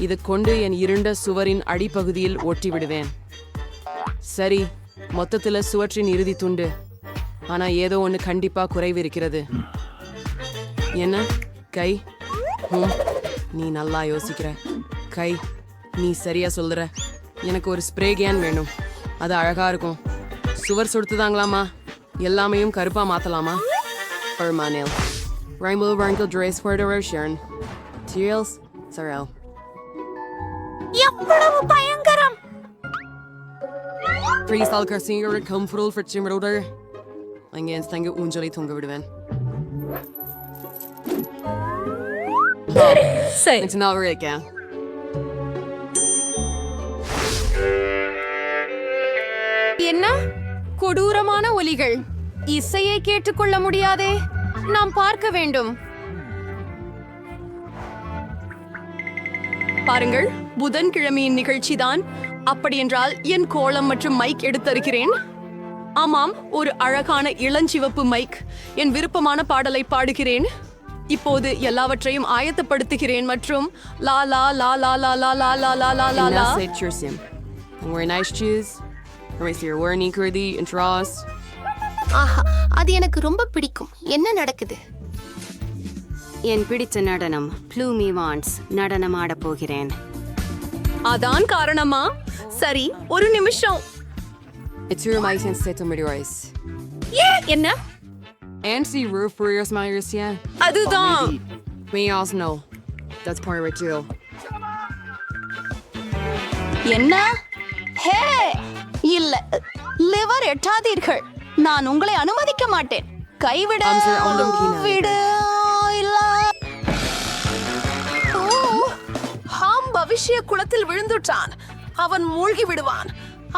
இதை கொண்டு என் இருண்ட சுவரின் அடிப்பகுதியில் ஒட்டி விடுவேன். சரி, மொத்தத்தில் சுவற்றின் இறுதி துண்டு. ஆனா ஏதோ ஒண்ணு கண்டிப்பா குறைவு இருக்கிறது. என்ன கை? நீ நல்லா யோசிக்கிற. கை, நீ சரியா சொல்லுற. எனக்கு ஒரு ஸ்ப்ரே கேன் வேணும். அது அழகா இருக்கும். சுவர் சுடுத்துதாங்களாமா? எல்லாமையும் கருப்பா மாத்தலாமா? Permanel. Rainbow Wrinkle Dress for the Roshan. Teals, Sorrel. எவ்வளவு பயங்கரம்! Please I'll see your comfortable for Chimroder. அங்கே தங்க ஊஞ்சலை தொங்க விடுவேன். It's not very again. என்ன கொடூரமான ஒலிகள்! இசையை கேட்டுக்கொள்ள முடியாதே. நாம் பார்க்க வேண்டும். பாருங்கள், புதன்கிழமையின் நிகழ்ச்சிதான். அப்படியென்றால் என் கோலம் மற்றும் மைக் எடுத்திருக்கிறேன். ஆமாம், ஒரு அழகான இளஞ்சிவப்பு மைக். என் விருப்பமான பாடலை பாடுகிறேன். இப்போது எல்லாவற்றையும் ஆயத்தப்படுத்துகிறேன் மற்றும் லா லா லா லா லா லா லா லா லா லா லா லா. Wear nice shoes. Raise your wearing curly and draws. ஆஹா, அது எனக்கு ரொம்ப பிடிக்கும். என்ன நடக்குது? என் பிடித்த நடனம் ப்ளூமி வான்ஸ் நடனம் ஆடப் போகிறேன். அதான் காரணமா? சரி, ஒரு நிமிஷம். It's your mic and set to meteorize. என்ன? And see roof for your smiles, yeah. அதுதான். We also know. That's part of it too. என்ன? ஹே, இல்ல, லிவர் எட்டாதீர்கள். நான் உங்களை அனுமதிக்க மாட்டேன். கைவிட விடு. இல்ல. ஹாம் பவிஷ்ய குளத்தில் விழுந்துட்டான். அவன் மூழ்கி விடுவான்.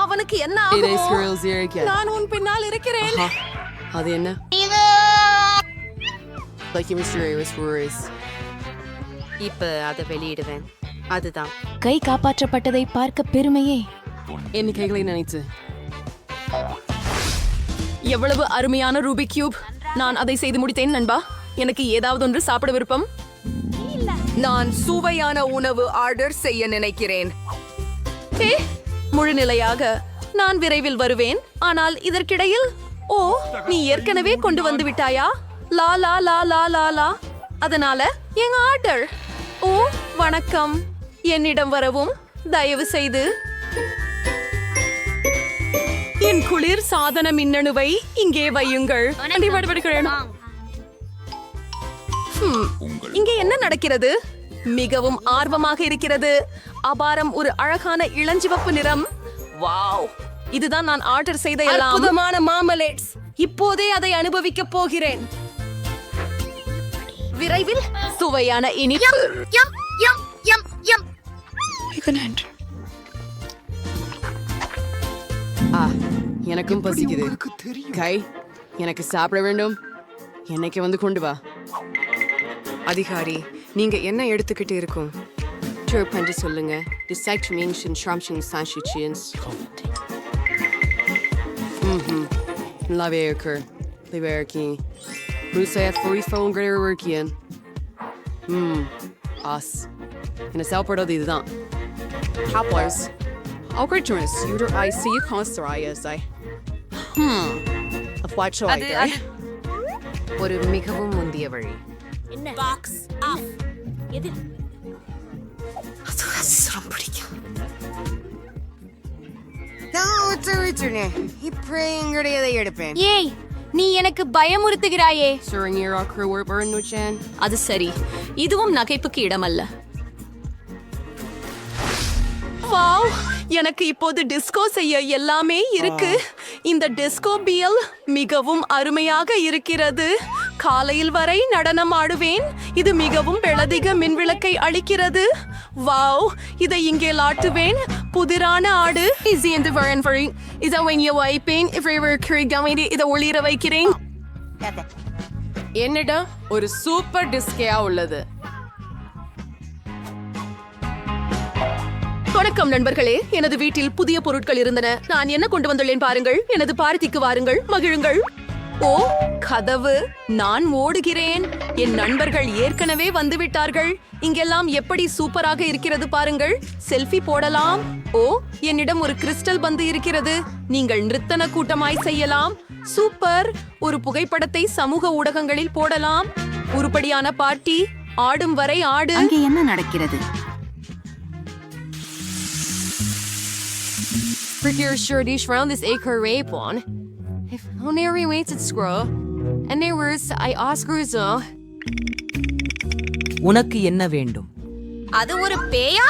அவனுக்கு என்ன ஆகும்? நான் உன் பின்னால் இருக்கிறேன். அது என்ன? Like you mysterious worries. இப்ப அதை வெளியிடுவேன். அதுதான். கை காப்பாற்றப்பட்டதை பார்க்க பெருமையே. எண்ணிக்கைகளை நினைத்து. எவ்வளவு அருமையான ரூபிக் கியூப். நான் அதை செய்து முடித்தேன் நண்பா. எனக்கு ஏதாவது ஒன்று சாப்பிட விருப்பம். நான் சுவையான உணவு ஆர்டர் செய்ய நினைக்கிறேன். முழுநிலையாக நான் விரைவில் வருவேன். ஆனால் இதற்கிடையில் ஓ, நீ ஏற்கனவே கொண்டு வந்து விட்டாயா? லா லா லா லா லா லா. அதனால என் ஆர்டர். ஓ, வணக்கம். என்னிடம் வரவும் தயவு செய்து. என் குளிர் சாதன மின்னணுவை இங்கே வையுங்கள். இங்கே என்ன நடக்கிறது? மிகவும் ஆர்வமாக இருக்கிறது. அபாரம், ஒரு அழகான இளஞ்சிவப்பு நிறம். வாவ், இதுதான் நான் ஆர்டர் செய்த அற்புதமான மார்மலேட்ஸ். இப்போதே அதை அனுபவிக்க போகிறேன். விரைவில் சுவையான இனிப்பு. எனக்கும் பசிக்குது. கை, எனக்கு சாப்பிட வேண்டும். என்னைக்கு வந்து கொண்டு வா. அதிகாரி, நீங்க என்ன எடுத்துக்கிட்டு இருக்கும்? பண்ணி சொல்லுங்க. நல்லாவே இருக்கு. என்ன சாப்பிடுறது இதுதான். ஒரு மிகவும் முந்திய வழி. ஏய், நீ எனக்கு பயமுறுத்துகிறாயே. அது சரி, இதுவும் நகைப்புக்கு இடமல்ல. வாவ், எனக்கு இப்போது டிஸ்கோ செய்ய எல்லாமே இருக்கு. இந்த டிஸ்கோ பியல் மிகவும் அருமையாக இருக்கிறது. காலையில் வரை நடனம் ஆடுவேன். இது மிகவும் பெளதிக மின்விளக்கை அளிக்கிறது. வாவ், இதை இங்கே லாட்டுவேன். புதிரான ஆடு. இதை ஒளிர வைக்கிறேன். என்னிடம் ஒரு சூப்பர் டிஸ்கேயா உள்ளது. வணக்கம் நண்பர்களே, எனது வீட்டில் புதிய பொருட்கள் இருந்தன. நான் என்ன கொண்டு வந்துள்ளேன் பாருங்கள். எனது பார்ட்டிக்கு வாருங்கள், மகிழுங்கள். ஓ, கதவு. நான் ஓடுகிறேன். என் நண்பர்கள் ஏற்கனவே வந்துவிட்டார்கள். இங்கெல்லாம் எப்படி சூப்பராக இருக்கிறது பாருங்கள். செல்ஃபி போடலாம். ஓ, என்னிடம் ஒரு கிறிஸ்டல் பந்து இருக்கிறது. நீங்கள் நிறுத்தன கூட்டமாய் செய்யலாம். சூப்பர். ஒரு புகைப்படத்தை சமூக ஊடகங்களில் போடலாம். உருப்படியான பார்ட்டி. ஆடும் வரை ஆடு. அங்கே என்ன நடக்கிறது? Prettier shirtish round this acre rape one. If only every waits at scroll. And there was I Oscars. உனக்கு என்ன வேண்டும்? அது ஒரு பேயா?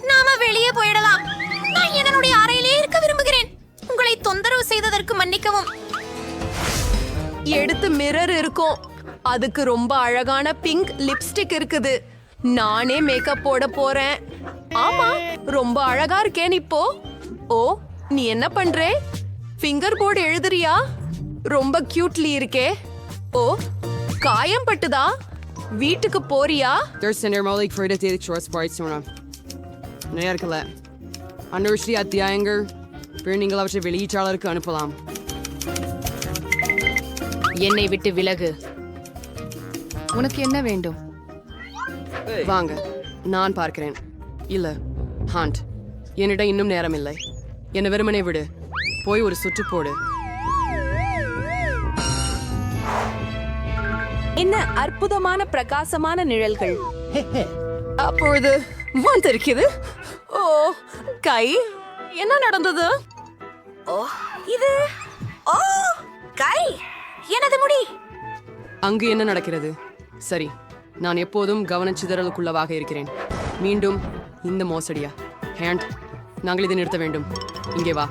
நாம வெளியே போயிடலாம். நான் என்னுடைய அறையிலே இருக்க விரும்புகிறேன். உங்களை தொந்தரவு செய்ததற்கு மன்னிக்கவும். எடுத்து மிரர் இருக்கும். அதுக்கு ரொம்ப அழகான பிங்க் லிப்ஸ்டிக் இருக்குது. நானே மேக்கப் போட போறேன். ஆமா, ரொம்ப அழகா இருக்கேன் இப்போ. ஓ, நீ என்ன பண்றே? ஃபிங்கர் போர்டு எழுதுறியா? ரொம்ப கியூட்லி இருக்கே. ஓ, காயம் பட்டுதா? வீட்டுக்கு போறியா? There's an Malik for the daily short sports on. நேர்க்கல. அன்வர்ஸ்ரீ அத்தியாயங்கள் நீங்கள் அவற்றை வெளியீட்டாளருக்கு அனுப்பலாம். என்னை விட்டு விலகு. உனக்கு என்ன வேண்டும்? வாங்க, நான் பார்க்கிறேன். இல்ல, ஹாண்ட், என்னிடம் இன்னும் நேரம் இல்லை. என்ன வெறுமனே விடு. போய் ஒரு சுற்று போடு. என்ன அற்புதமான பிரகாசமான நிழல்கள். அப்பொழுது வந்திருக்குது. ஓ, கை. என்ன நடந்தது? ஓ, இது ஓ கை. எனது முடி. அங்கு என்ன நடக்கிறது? சரி, நான் எப்போதும் கவனச்சிதறலுக்குள்ளவாக இருக்கிறேன். மீண்டும் இந்த மோசடியா? ஹேண்ட், நாங்கள் இதை நிறுத்த வேண்டும். இங்கே வா.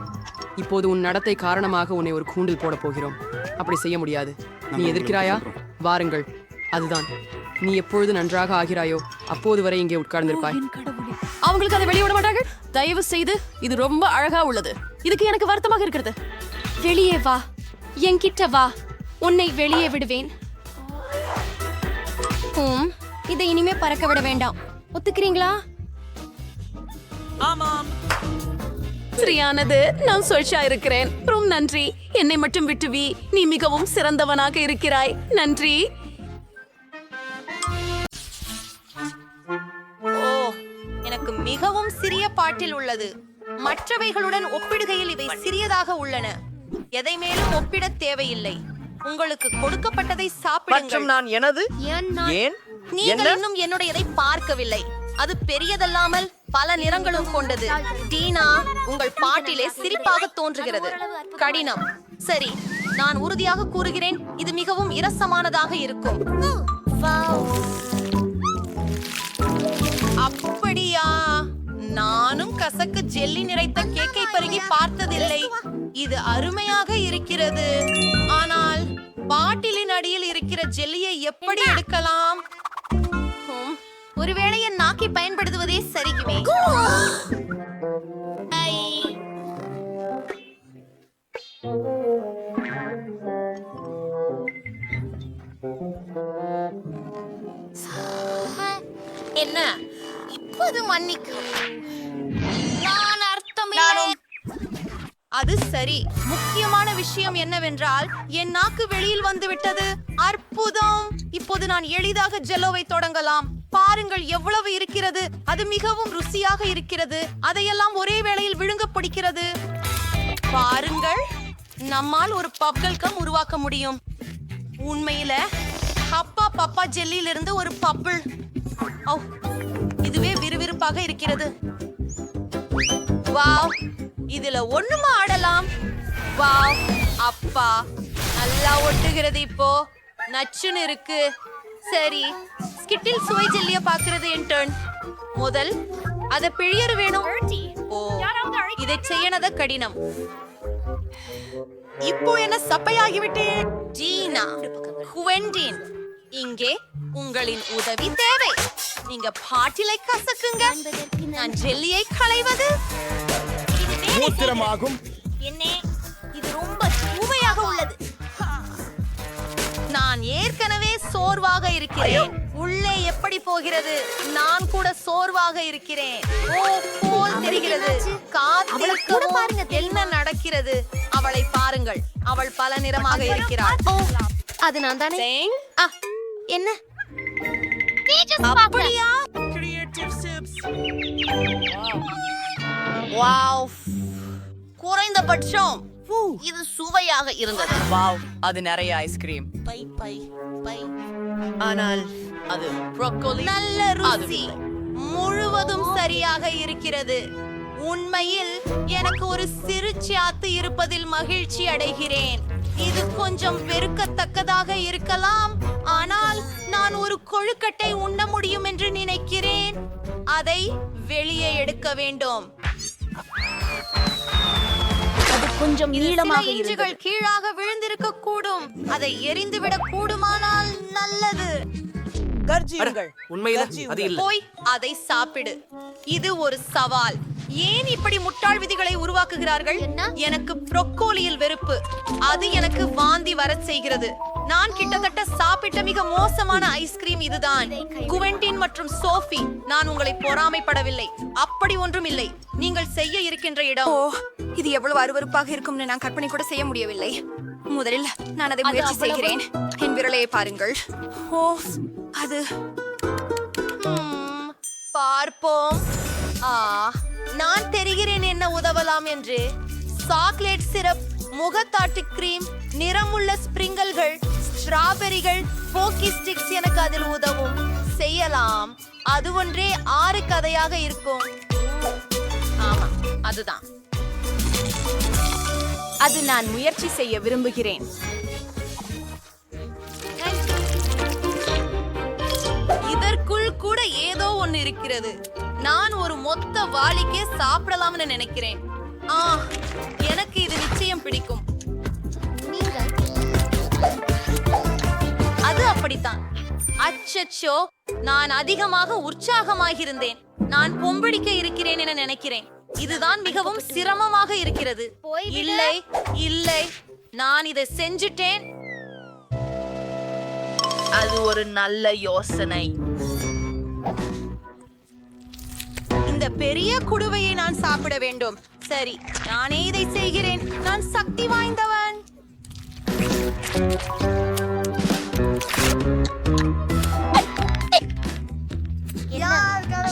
இப்போது உன் நடத்தை காரணமாக உன்னை ஒரு கூண்டில் போட போகிறோம். அப்படி செய்ய முடியாது. நீ எதிர்க்கிறாயா? வாருங்கள். அதுதான். நீ எப்பொழுது நன்றாக ஆகிறாயோ அப்போது வரை இங்கே உட்கார்ந்திருப்பாய். அவங்களுக்கு அதை வெளியே விட மாட்டார்கள். தயவு செய்து, இது ரொம்ப அழகா உள்ளது. இதுக்கு எனக்கு வருத்தமாக இருக்கிறது. வெளியே வா, என்கிட்ட வா. உன்னை வெளியே விடுவேன். இதை இனிமே பறக்க விட வேண்டாம். ஒத்துக்கிறீங்களா? சரியானது. நான் சொல்ஷா இருக்கிறேன். ரொம்ப நன்றி. என்னை மட்டும் விட்டுவி. நீ மிகவும் சிறந்தவனாக இருக்கிறாய். நன்றி. ஓ, எனக்கு மிகவும் சிறிய பாட்டில் உள்ளது. மற்றவைகளுடன் ஒப்பிடுகையில் இவை சிறியதாக உள்ளன. எதை மேலும் ஒப்பிட தேவையில்லை. உங்களுக்கு கொடுக்கப்பட்டதை சாப்பிடுங்கள். நான் எனது ஏன் நீங்கள் இன்னும் என்னுடையதை பார்க்கவில்லை. அது பெரியதல்லாமல் பல நிறங்களும் கொண்டது. டீனா, உங்கள் பாட்டிலே சிரிப்பாக தோன்றுகிறது. கடினம். சரி, நான் உறுதியாக கூறுகிறேன், இது மிகவும் இரசமானதாக இருக்கும். அப்படியா? நானும் கசக்கு ஜெல்லி நிறைத்த கேக்கை பருகி பார்த்ததில்லை. இது அருமையாக இருக்கிறது. ஆனால் பாட்டிலின் அடியில் இருக்கிற ஜெல்லியை எப்படி எடுக்கலாம்? ஒருவேளை என் நாக்கை பயன்படுத்துவதே சரிக்குமே. என்ன? இப்போது மன்னிக்கு. நான் அர்த்தமில்லை. அது சரி. முக்கியமான விஷயம் என்னவென்றால் என் நாக்கு வெளியில் வந்து விட்டது. அற்புதம். இப்போது நான் எளிதாக ஜெல்லோவை தொடங்கலாம். பாருங்கள் எவ்வளவு இருக்கிறது. அது மிகவும் ருசியாக இருக்கிறது. அதையெல்லாம் ஒரே வேளையில் விழுங்க பிடிக்கிறது. பாருங்கள், நம்மால் ஒரு பப்கள் கம் உருவாக்க முடியும். உண்மையில ஹப்பா பப்பா ஜெல்லியிலிருந்து ஒரு பப்பிள். ஓ, இதுவே விறுவிறுப்பாக இருக்கிறது. வாவ், இதுல ஒண்ணுமா ஆடலாம். வாவ், அப்பா, நல்லா ஒட்டுகிறது. இப்போ நச்சுன்னு இருக்கு. சரி, ஸ்கிட்டில் சுவை ஜெல்லிய பாக்குறது என் டர்ன். முதல் அத பிழியறு வேணும். ஓ, இதை செய்யனத கடினம். இப்போ என்ன சப்பையாகிவிட்டேன். ஜீனா, குவெண்டின், இங்கே உங்களின் உதவி தேவை. நீங்க பாட்டிலை கசக்குங்க. நான் ஜெல்லியை களைவது மூத்திரமாகும். என்ன? இது ரொம்ப சுவையாக உள்ளது. நான் ஏற்கனவே சோர்வாக இருக்கிறேன். உள்ளே எப்படி போகிறது? நான் கூட சோர்வாக இருக்கிறேன். ஓ, போல் தெரிகிறது. காத்திருக்கவும். என்ன நடக்கிறது? அவளை பாருங்கள். அவள் பல நிறமாக இருக்கிறாள். ஓ, அது நான் தானே. என்ன அப்படியா? வாவ், குறைந்தபட்சம் இது சுவையாக இருந்தது. வாவ், அது நிறைய ஐஸ்கிரீம். By by by. ஆனால் அது ப்ரோக்கோலி. நல்ல ருசி, முழுவதும் சரியாக இருக்கிறது. உண்மையில் எனக்கு ஒரு சிறு சாத்து இருப்பதில் மகிழ்ச்சி அடைகிறேன். இது கொஞ்சம் வெறுக்கத்தக்கதாக இருக்கலாம், ஆனால் நான் ஒரு கொழுக்கட்டை உண்ண முடியும் என்று நினைக்கிறேன். அதை வெளியே எடுக்க வேண்டும். அது கொஞ்சம் நீளமாக சில இன்றுகள் கீழாக விழுந்திருக்க கூடும். அதை எரிந்துவிடக் கூடுமானால் நல்லது. உண்மையில அது இல்ல. போய் அதை சாப்பிடு. இது ஒரு சவால். ஏன் இப்படி முட்டாள் விதிகளை உருவாக்குகிறார்கள்? எனக்கு ப்ரோக்கோலியில் வெறுப்பு. அது எனக்கு வாந்தி வரச் செய்கிறது. நான் கிட்டத்தட்ட சாப்பிட்ட மிக மோசமான ஐஸ்கிரீம் இதுதான். குவென்டின் மற்றும் சோஃபி, நான் உங்களை பொறாமைப்படவில்லை. அப்படி ஒன்றும் இல்லை. நீங்கள் செய்ய இருக்கின்ற இடம். இது எவ்வளவு அருவருப்பாக இருக்கும்னு நான் கற்பனை கூட செய்ய முடியவில்லை. முதலில் நான் அதை முயற்சி செய்கிறேன். என் விரலையை பாருங்கள். ஓ, அது பார்ப்போம். நான் தெரிகிறேன் என்ன உதவலாம் என்று. சாக்லேட் சிரப், முகத்தாட்டு கிரீம், நிறமுள்ள ஸ்பிரிங்கல்கள், ஸ்ட்ராபெரிகள், போக்கி ஸ்டிக்ஸ் எனக்கு அதில் உதவும். செய்யலாம். அது ஒன்றே 6 கதையாக இருக்கும். ஆமா, அதுதான். அது நான் முயற்சி செய்ய விரும்புகிறேன். இதற்குள் கூட ஏதோ ஒன்னு இருக்கிறது. நான் ஒரு மொத்த வாளிக்கே சாப்பிடலாம்னு நினைக்கிறேன். எனக்கு இது நிச்சயம் பிடிக்கும். அது அப்படித்தான். அச்சச்சோ, நான் அதிகமாக உற்சாகமாக இருந்தேன். நான் பொம்படிக்க இருக்கிறேன் என நினைக்கிறேன். இதுதான் மிகவும் சிரமமாக இருக்கிறது. இல்லை இல்லை, நான் இதை செஞ்சுட்டேன். அது ஒரு நல்ல யோசனை. இந்த பெரிய குடுவையை நான் சாப்பிட வேண்டும். சரி, நானே இதை செய்கிறேன். நான் சக்தி வாய்ந்தவன்.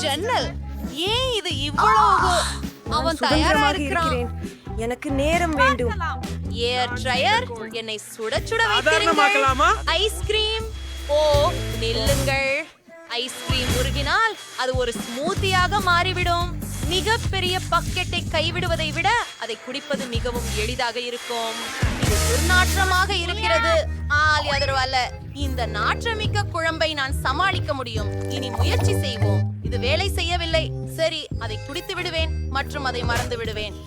ஜன்னல், ஏன் இது இவ்வளவு? அவன் தயாரா இருக்கிறான். எனக்கு நேரம் வேண்டும். ஏர் ட்ரையர், என்னை சுட சுட வைக்கிறீர்கள். ஐஸ்கிரீம், ஓ நில்லுங்கள். ஐஸ்கிரீம் உருகினால் அது ஒரு ஸ்மூத்தியாக மாறிவிடும். மிகப்பெரிய பக்கெட்டை கைவிடுவதை விட அதை குடிப்பது மிகவும் எளிதாக இருக்கும். இது துர்நாற்றமாக இருக்கிறது. அல்ல, இந்த நாற்றமிக்க குழம்பை நான் சமாளிக்க முடியும். இனி முயற்சி செய்வோம். இது வேலை செய்யவில்லை. சரி, அதை குடித்து விடுவேன் மற்றும் அதை மறந்து விடுவேன்.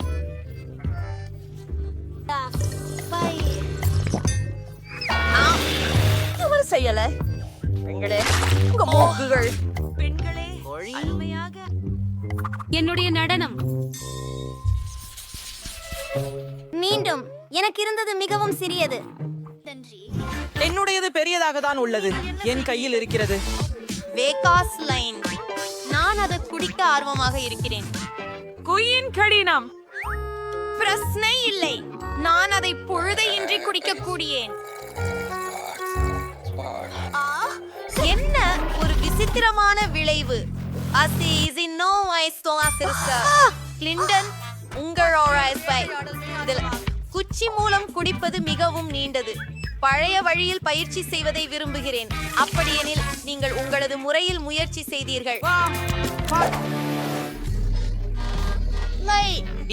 செய்யல பெண்களே, உங்க மூக்குகள். பெண்களே, அருமையாக. என்னுடைய நடனம். மீண்டும் எனக்கு இருந்தது மிகவும் சிறியது. என்னுடையது பெரியதாக தான் உள்ளது. என் கையில் இருக்கிறது. Vegas line. நான் அதை குடிக்க ஆர்வமாக இருக்கிறேன். குயின் கடினம். பிரச்சனை இல்லை, நான் அதை பொழுதையின்றி குடிக்க கூடியேன். என்ன ஒரு விசித்திரமான விளைவு. கிளின்டன், இதில் குச்சி மூலம் குடிப்பது மிகவும் நீண்டது. பழைய வழியில் பயிற்சி செய்வதை விரும்புகிறேன். அப்படியெனில் நீங்கள் உங்களது முறையில் முயற்சி செய்தீர்கள்.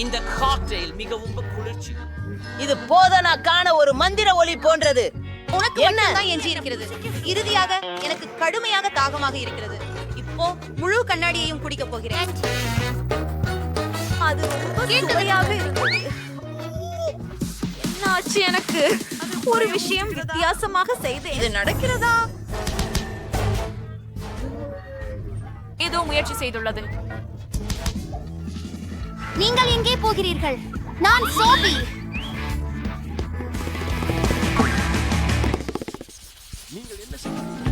இந்த காக்டெயில் மிகவும் குளிர்ச்சி. இது போதனாக்கான ஒரு மந்திர ஒலி போன்றது. உனக்கு மட்டும்தான் எஞ்சி இருக்கிறது. இறுதியாக எனக்கு கடுமையாக தாகமாக இருக்கிறது. இப்போ முழு கண்ணாடியையும் குடிக்க போகிறேன். அது ரொம்ப சுவையாக இருக்கிறது. என்னாச்சு எனக்கு? ஒரு விஷயம் வித்தியாசமாக செய்தேன். இது நடக்கிறதா? ஏதோ முயற்சி செய்துள்ளது. நீங்கள் எங்கே போகிறீர்கள்? நான் சோபி.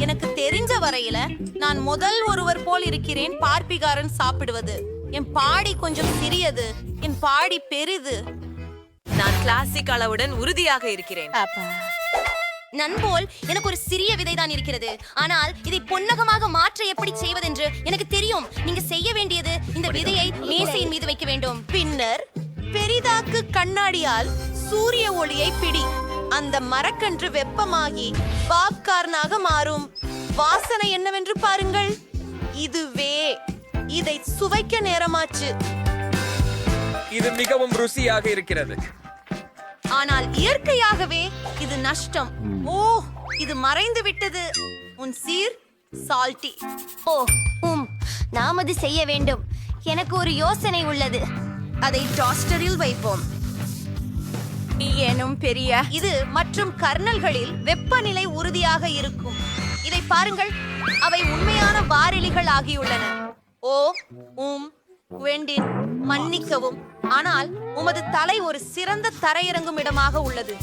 எனக்கு தெரிஞ்ச வரையில நான் முதல் ஒருவர் போல் இருக்கிறேன். பார்ப்பிகாரன் சாப்பிடுவது. என் பாடி கொஞ்சம் சிறியது, என் பாடி பெரிது. நான் கிளாசிக் அளவுடன் உறுதியாக இருக்கிறேன். நண்போல் எனக்கு ஒரு சிறிய விதைதான் இருக்கிறது, ஆனால் இதை பொன்னகமாக மாற்ற எப்படி செய்வதென்று எனக்கு தெரியும். நீங்க செய்ய வேண்டியது இந்த விதையை மேசையின் மீது வைக்க வேண்டும். பின்னர் பெரிதாக்கு கண்ணாடியால் சூரிய ஒளியை பிடி. அந்த மரக்கன்று வெப்பமாகி பாப்கார்னாக மாறும். வாசனை என்னவென்று பாருங்கள். இதுவே, இதை சுவைக்க நேரமாச்சு. இது மிகவும் ருசியாக இருக்கிறது. ஆனால் இயற்கையாகவே இது நஷ்டம். ஓ, இது மறைந்து விட்டது. உன் சீர் சால்ட்டி. ஓ நாம் அது செய்ய வேண்டும். எனக்கு ஒரு யோசனை உள்ளது. அதை டாஸ்டரில் வைப்போம். ஏனும் பெரிய இது மற்றும் கர்னல்களில் வெப்பநிலை உறுதியாக இருக்கும். இதை பாருங்கள், அவை உண்மையான வாரிலிகள் ஆகியுள்ளன. ஓ வெண்டின், மன்னிக்கவும், ஆனால் உமது தலை ஒரு சிறந்த தரையிறங்கும் இடமாக உள்ளது.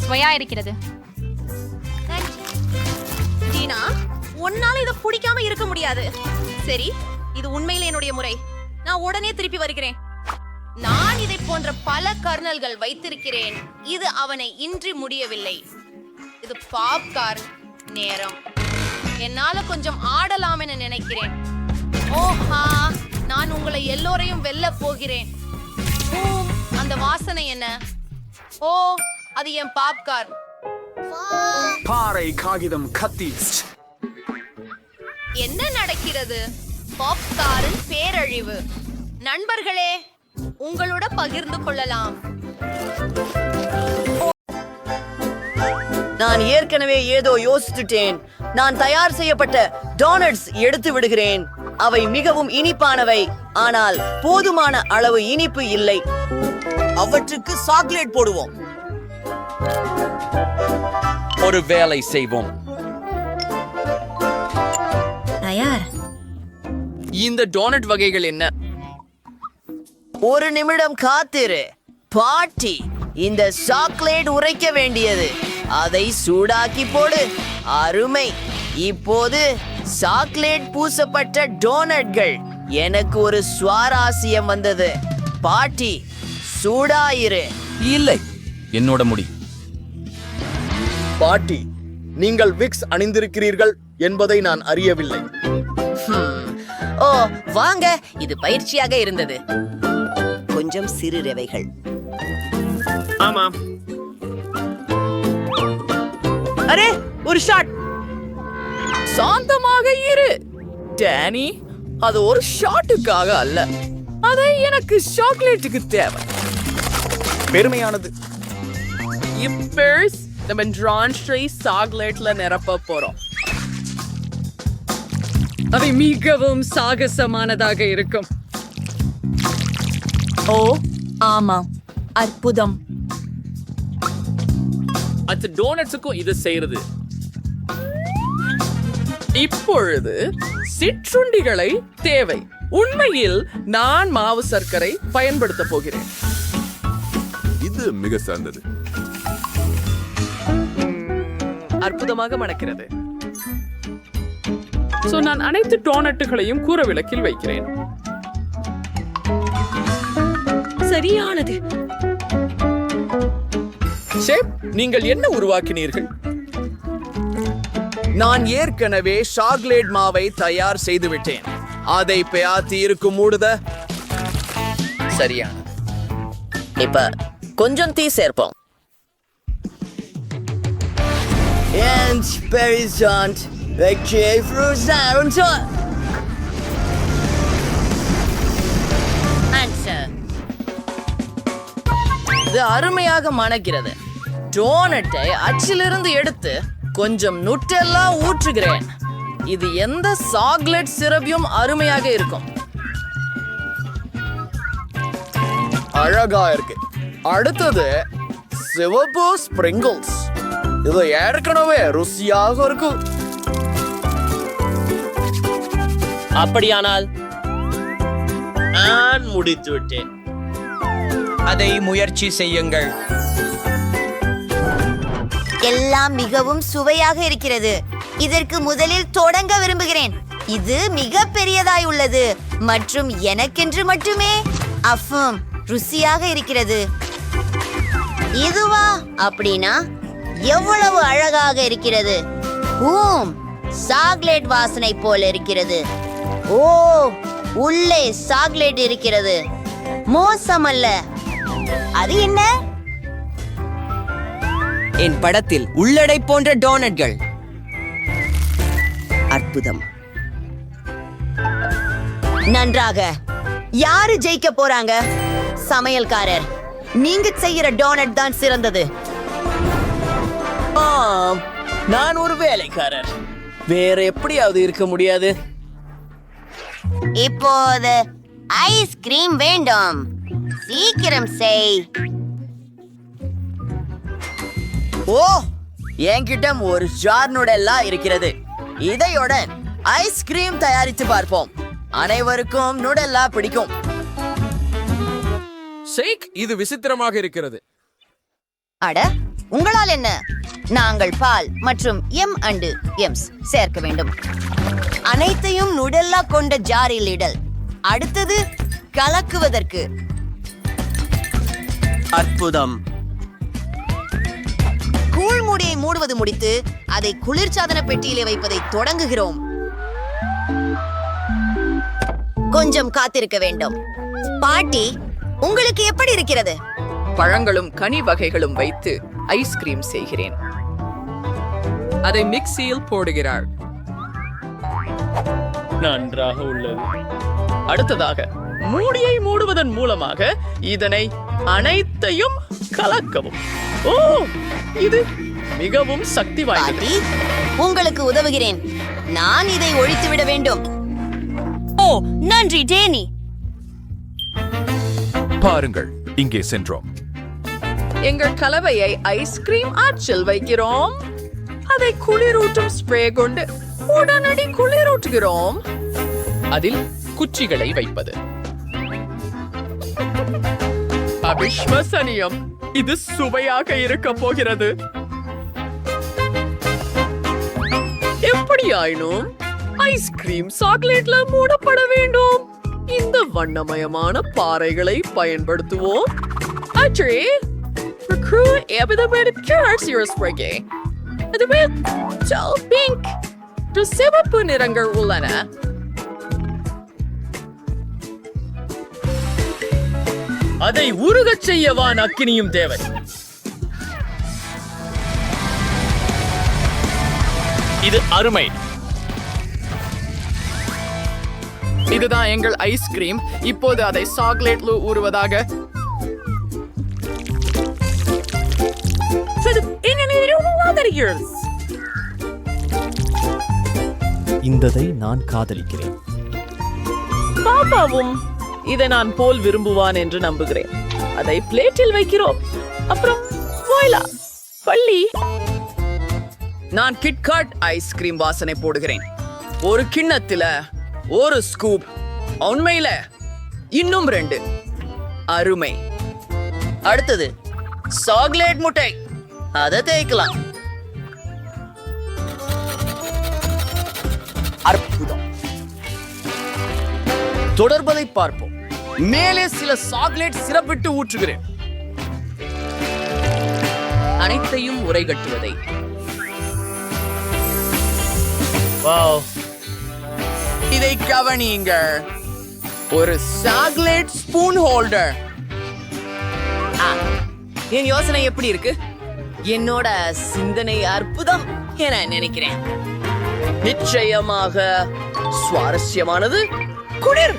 சுவையா இருக்கிறது. டீனா, உன்னால இதை பிடிக்காம இருக்க முடியாது. சரி, இது உண்மையிலே என்னுடைய முறை. நான் உடனே திருப்பி வருகிறேன். நான் இதை போன்ற பல கர்னல்கள் வைத்திருக்கிறேன். இது அவனை இன்றி முடியவில்லை. இது பாப்கார்ன் நேரம். என்னால கொஞ்சம் ஆடலாம் என நினைக்கிறேன். ஓஹா, நான் உங்களை எல்லோரையும் வெல்ல போகிறேன். அந்த வாசனை என்ன? ஓ, அது என் பாப்கார்ன். பாறை காகிதம் கத்தி. என்ன நடக்கிறது? பாப்கார்ன் பேரழிவு. நண்பர்களே, உங்களோட பகிர்ந்து கொள்ளலாம். நான் ஏற்கனவே ஏதோ யோசித்துட்டேன். நான் தயார் செய்யப்பட்ட டோனட்ஸ் எடுத்து விடுகிறேன். அவை மிகவும் இனிப்பானவை, ஆனால் போதுமான அளவு இனிப்பு இல்லை. அவற்றுக்கு சாக்லேட் போடுவோம். ஒரு வேலை செய்வோம். தயார். இந்த டோனட் வகைகள் என்ன? ஒரு நிமிடம் காத்திரு. பாட்டி, இந்த சாக்லேட் உரைக்க வேண்டியது. அதை சூடாக்கி போடு. அருமை. இப்போது சாக்லேட் பூசப்பட்ட டோனட்கள். எனக்கு ஒரு சுவாரஸ்யம் வந்தது. பாட்டி, சூடாயிரு. இல்லை, என்னோட முடி. பாட்டி, நீங்கள் விக்ஸ் அணிந்திருக்கிறீர்கள் என்பதை நான் அறியவில்லை. ஓ வாங்க, இது பயிற்சியாக இருந்தது. கொஞ்சம் சிறு ரவைகள். ஆமாம். அரே, ஒரு ஷாட். சாந்தமாக இரு டேனி. அது ஒரு ஷாட்டுக்காக அல்ல, அதை எனக்கு சாக்லேட்டுக்கு தேவை. பெருமையானது. இப்போ நம்ம ட்ரான்ஸ்ட்ரை சாக்லேட்ல நிரப்ப போறோம். அவை மிகவும் சாகசமானதாக இருக்கும். ஓ ஆமாம், அற்புதம். அது டோனட்ஸுக்கும் இது செய்யறது. இப்பொழுது சிற்றுண்டிகளை தேவை. உண்மையில் நான் மாவு சர்க்கரை பயன்படுத்த போகிறேன். இது மிக சிறந்தது. அற்புதமாக மணக்கிறது. சோ நான் அனைத்து டோனட்டுகளையும் கூர விளக்கில் வைக்கிறேன். சரியானது. ஷேப், நீங்கள் என்ன உருவாக்கினீர்கள்? நான் ஏற்கனவே சாக்லேட் மாவை தயார் செய்து விட்டேன். அதை பியாத்தி இருக்கும் மூடுத. சரியான. இப்ப கொஞ்சம் தீ சேர்ப்போம். இது அருமையாக மணக்கிறது. டோனட்டை அச்சிலிருந்து எடுத்து கொஞ்சம் நுட்டெல்லா ஊற்றுகிறேன். இது எந்த சாக்லேட் சிரப்பியும் அருமையாக இருக்கும். அழகா இருக்கு. அடுத்தது சிவப்பு ஸ்பிரிங்கிள்ஸ். இது ஏற்கனவே ருசியாக இருக்கும். அப்படியானால் நான் முடித்து விட்டேன். அதை முயற்சி செய்யுங்கள். எல்லாம் மிகவும் சுவையாக இருக்கிறது. இதற்கு முதலில் தொடங்க விரும்புகிறேன். இது மிக பெரியதாய் உள்ளது மற்றும் எனக்கென்று மட்டுமே. அஃபம், ருசியாக இருக்கிறது. இதுவா? அப்படின்னா எவ்வளவு அழகாக இருக்கிறது. சாக்லேட் வாசனை போல இருக்கிறது. ஓ, உள்ளே சாக்லேட் இருக்கிறது. மோசமல்ல. அது என்ன? என் படத்தில் உள்ளடை போன்ற டோனட்கள். அற்புதம். நன்றாக. யாரு ஜெயிக்க போறாங்க? சமையல்காரர். நீங்க செய்யற டோனட் தான் சிறந்தது. நான் ஒரு வேலைக்காரர். வேற எப்படியாவது இருக்க முடியாது. இப்போது ஐஸ்கிரீம் வேண்டும். சீக்கிரம் செய். ஓ, என்கிட்ட ஒரு ஜார் நூடெல்லா இருக்கிறது. இதையோட ஐஸ்கிரீம் தயாரித்து பார்ப்போம். அனைவருக்கும் நூடெல்லா பிடிக்கும். ஷேக், இது விசித்திரமாக இருக்கிறது. அட, உங்களால் என்ன? நாங்கள் பால் மற்றும் எம்ஸ் சேர்க்க வேண்டும். அனைத்தையும் நுடெல்லா கொண்ட ஜாரில் இடல். அடுத்தது கலக்குவதற்கு. அற்புதம். கூழ் மூடியை மூடுவது முடித்து அதை குளிர்சாதன பெட்டியிலே வைப்பதை தொடங்குகிறோம். கொஞ்சம் காத்திருக்க வேண்டும். பாட்டி, உங்களுக்கு எப்படி இருக்கிறது? பழங்களும் கனி வகைகளும் வைத்து ஐஸ்கிரீம் செய்கிறேன். அதை மிக்சியில் போடுகிறாள். நன்றாக உள்ளது. அடுத்ததாக மூடியை மூடுவதன் மூலமாக இதனை அனைத்தையும் கலக்கவும். ஓ, இது மிகவும் சக்தி வாய்ந்தது. பாட்டி, உங்களுக்கு உதவுகிறேன். நான் இதை ஒழித்துவிட வேண்டும். ஓ, நன்றி டேனி. பாருங்கள், இங்கே சென்றோம். எங்கள் கலவையை ஐஸ்கிரீம் ஆற்றில் வைக்கிறோம். அதை குளிரூட்டும் ஸ்ப்ரே கொண்டு உடனடி குளிரூட்டுகிறோம். அதில் குச்சிகளை வைப்பது. அவிஸ்வசனீயம். இது சுவையாக இருக்க போகிறது. எப்படியாயினும் ஐஸ்கிரீம் சாக்லேட்ல மூடப்பட வேண்டும். இந்த வண்ணமயமான பாறைகளை பயன்படுத்துவோம். சிவப்பு நிறங்கள் உள்ளன. அதை உருகச் செய்யவான் அக்கினியும் தேவை. இது அருமை. இதுதான் எங்கள் ஐஸ்கிரீம். இப்போது அதை சாக்லேட்ல ஊறுவதாக. இந்ததை நான் காதலிக்கிறேன். பாப்பாவும் இதை நான் போல் விரும்புவான் என்று நம்புகிறேன். அதை பிளேட்டில் வைக்கிறோம். அப்புறம் வாயிலா பள்ளி. நான் கிட்காட் ஐஸ்கிரீம் வாசனை போடுகிறேன். ஒரு கிண்ணத்துல ஒரு ஸ்கூப். உண்மையில இன்னும் 2. அருமை. அடுத்தது சாக்லேட் முட்டை. அதை தேய்க்கலாம். அற்புதம். தொடர்பதை பார்ப்போம். மேலே சில சாக்லேட் சிரப்பிட்டு ஊற்றுகிறேன். அனைத்தையும் உரை கட்டுவதை. இதை கவனியுங்கள். ஒரு சாக்லேட் ஸ்பூன் ஹோல்டர். என் யோசனை எப்படி இருக்கு? என்னோட சிந்தனை அற்புதம் என நினைக்கிறேன். நிச்சயமாக சுவாரஸ்யமானது. குளிர்.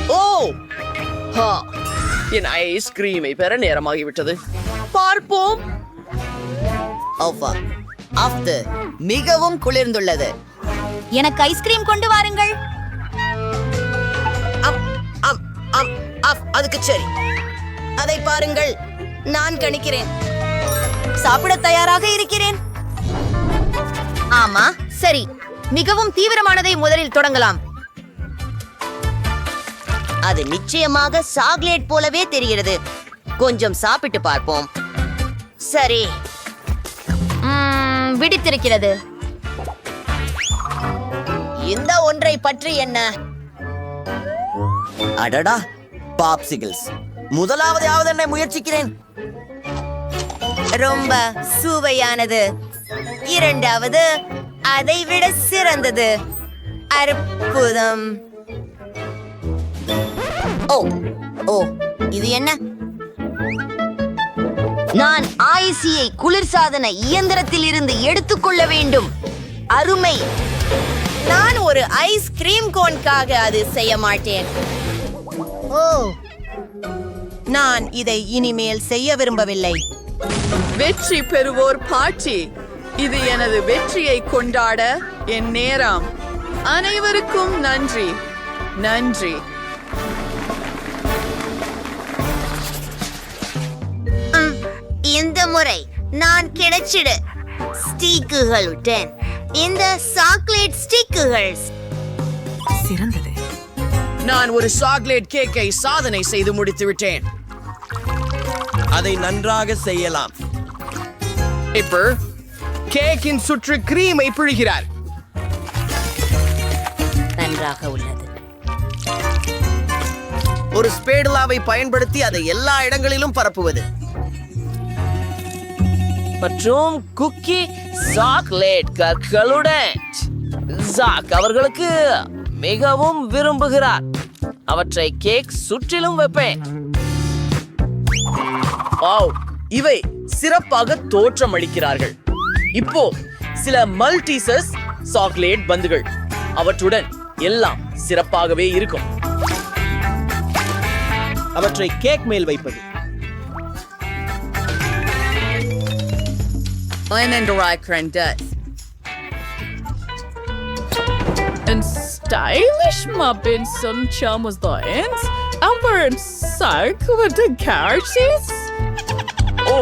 ஓ, என் ஐஸ்கிரீமை பெற நேரமாகிவிட்டது. பார்ப்போம். மிகவும் குளிர்ந்துள்ளது. எனக்கு ஐஸ்கிரீம் கொண்டு வாருங்கள். அதுக்கு சரி. அதை பாருங்கள், நான் கணிக்கிறேன். சாப்பிட தயாராக இருக்கிறேன். ஆமா, சரி. மிகவும் தீவிரமானதை முதலில் தொடங்கலாம். அது நிச்சயமாக சாக்லேட் போலவே தெரிகிறது. கொஞ்சம் சாப்பிட்டு பார்ப்போம். சரி, பிடித்திருக்கிறது. இந்த ஒன்றை பற்றி என்ன? அடடா, பாப்சிகிள்ஸ். முதலாவதாவது என்னை முயற்சிக்கிறேன். ரொம்ப சுவையானது. இரண்டாவது அதை விட சிறந்தது. அற்புதம். ஓ ஓ இது என்ன? நான் ஐசியை குளிர்சாதன இயந்திரத்தில் இருந்து எடுத்துக்கொள்ள வேண்டும். அருமை. நான் ஒரு ஐஸ்கிரீம் கோனுக்காக அது செய்ய மாட்டேன். ஓ, நான் இதை இனிமேல் செய்ய விரும்பவில்லை. வெற்றி பெறுவோர் பார்ட்டி. இது எனது வெற்றியை கொண்டாட என் நேரம். அனைவருக்கும் நன்றி. நன்றி. இந்த முறை நான் கிடைச்சிடு ஸ்டிக்குகளுடன் இந்த சாக்லேட் ஸ்டிக்குகள் சிறந்தது. நான் ஒரு சாக்லேட் கேக்கை சாதனை செய்து முடித்து விட்டேன். அதை நன்றாக செய்யலாம். இப்போ கேக்கின் சுற்று கிரீமை பிழிகிறார். நன்றாக உள்ளது. ஒரு ஸ்பேடுலாவை பயன்படுத்தி அதை எல்லா இடங்களிலும் பரப்புவது. மற்றும் குக்கி சாக்லேட் கற்களுடன் ஜாக் அவர்களுக்கு மிகவும் விரும்புகிறார். அவற்றை கேக் சுற்றிலும் வைப்பேன். இவை சிறப்பாக தோற்றமளிக்கிறார்கள். இப்போ சில மல்டிசஸ் சாக்லேட் பந்துகள். அவற்றுடன் எல்லாம் சிறப்பாகவே இருக்கும். அவற்றை கேக் மேல் வைப்பது. En stylish muffins som charmos dagens. Amber sark with the carrots. ஓ,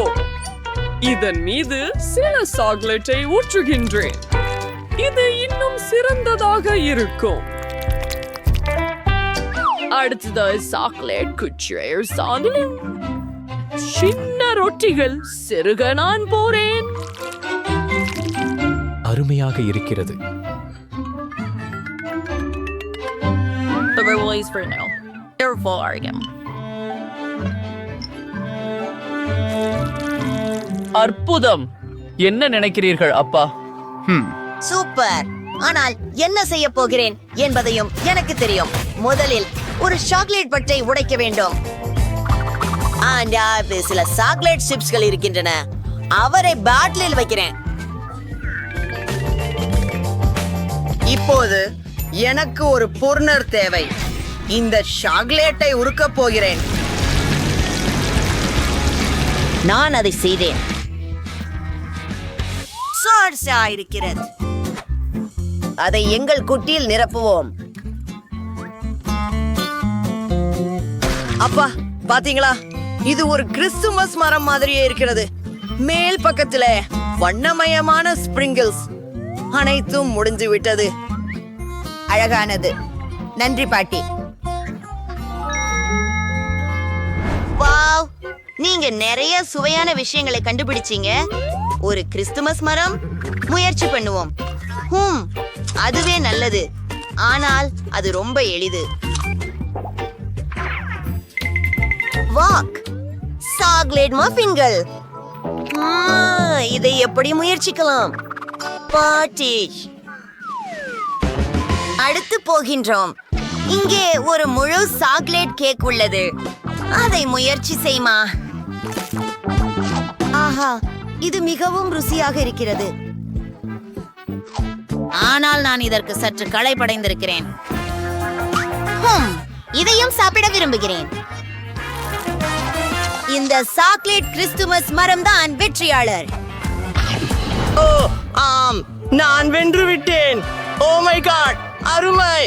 இதன் மீது சில சாக்லேட்டை ஊற்றுகின்றேன். இது இன்னும் சிறந்ததாக இருக்கும். அடுத்தது சாக்லேட் குச்சியர் சாதனம். சின்ன ரொட்டிகள் சிறுக நான் போறேன். அருமையாக இருக்கிறது. For now. அற்புதம். என்ன நினைக்கிறீர்கள் அப்பா? சூப்பர். ஆனால் என்ன செய்ய போகிறேன் என்பதையும் எனக்கு தெரியும். முதலில் ஒரு சாக்லேட் பட்டை உடைக்க வேண்டும். சில சாக்லேட் சிப்ஸ்கள் இருக்கின்றன. அவரை பாட்டிலில் வைக்கிறேன். இப்போது எனக்கு ஒரு பொர்னர் தேவை. இந்த சாக்லேட்டை உருக்கப் போகிறேன். நான் அதை செய்தேன். இருக்கிறது. அதை எங்கள் குட்டியில் நிரப்புவோம். அப்பா பாத்தீங்களா? இது ஒரு கிறிஸ்துமஸ் மரம் மாதிரியே இருக்கிறது. மேல் பக்கத்துல வண்ணமயமான ஸ்பிரிங்கிள்ஸ். அனைத்தும் முடிஞ்சு விட்டது. அழகானது. நன்றி பாட்டி. வாவ், நீங்க நிறைய சுவையான விஷயங்களை கண்டுபிடிச்சீங்க. ஒரு கிறிஸ்துமஸ் மரம் முயற்சி பண்ணுவோம். அதுவே நல்லது. ஆனால் அது ரொம்ப எளிது. வாக் சாக்லேட் மஃபின்கள். இதை எப்படி முயற்சிக்கலாம்? பாட்டி, அடுத்து போகின்றோம். இங்கே ஒரு முழு சாக்லேட் கேக் உள்ளது. அதை முயற்சி செய்மா. ஆஹா, இது மிகவும் ருசியாக இருக்கிறது. ஆனால் நான் இதற்கு சற்று களைப்படைந்திருக்கிறேன். இதையும் சாப்பிட விரும்புகிறேன். இந்த சாக்லேட் கிறிஸ்துமஸ் மரம் தான் வெற்றியாளர். ஓ ஆம், நான் வென்று விட்டேன். ஓ மை காட், அருமை.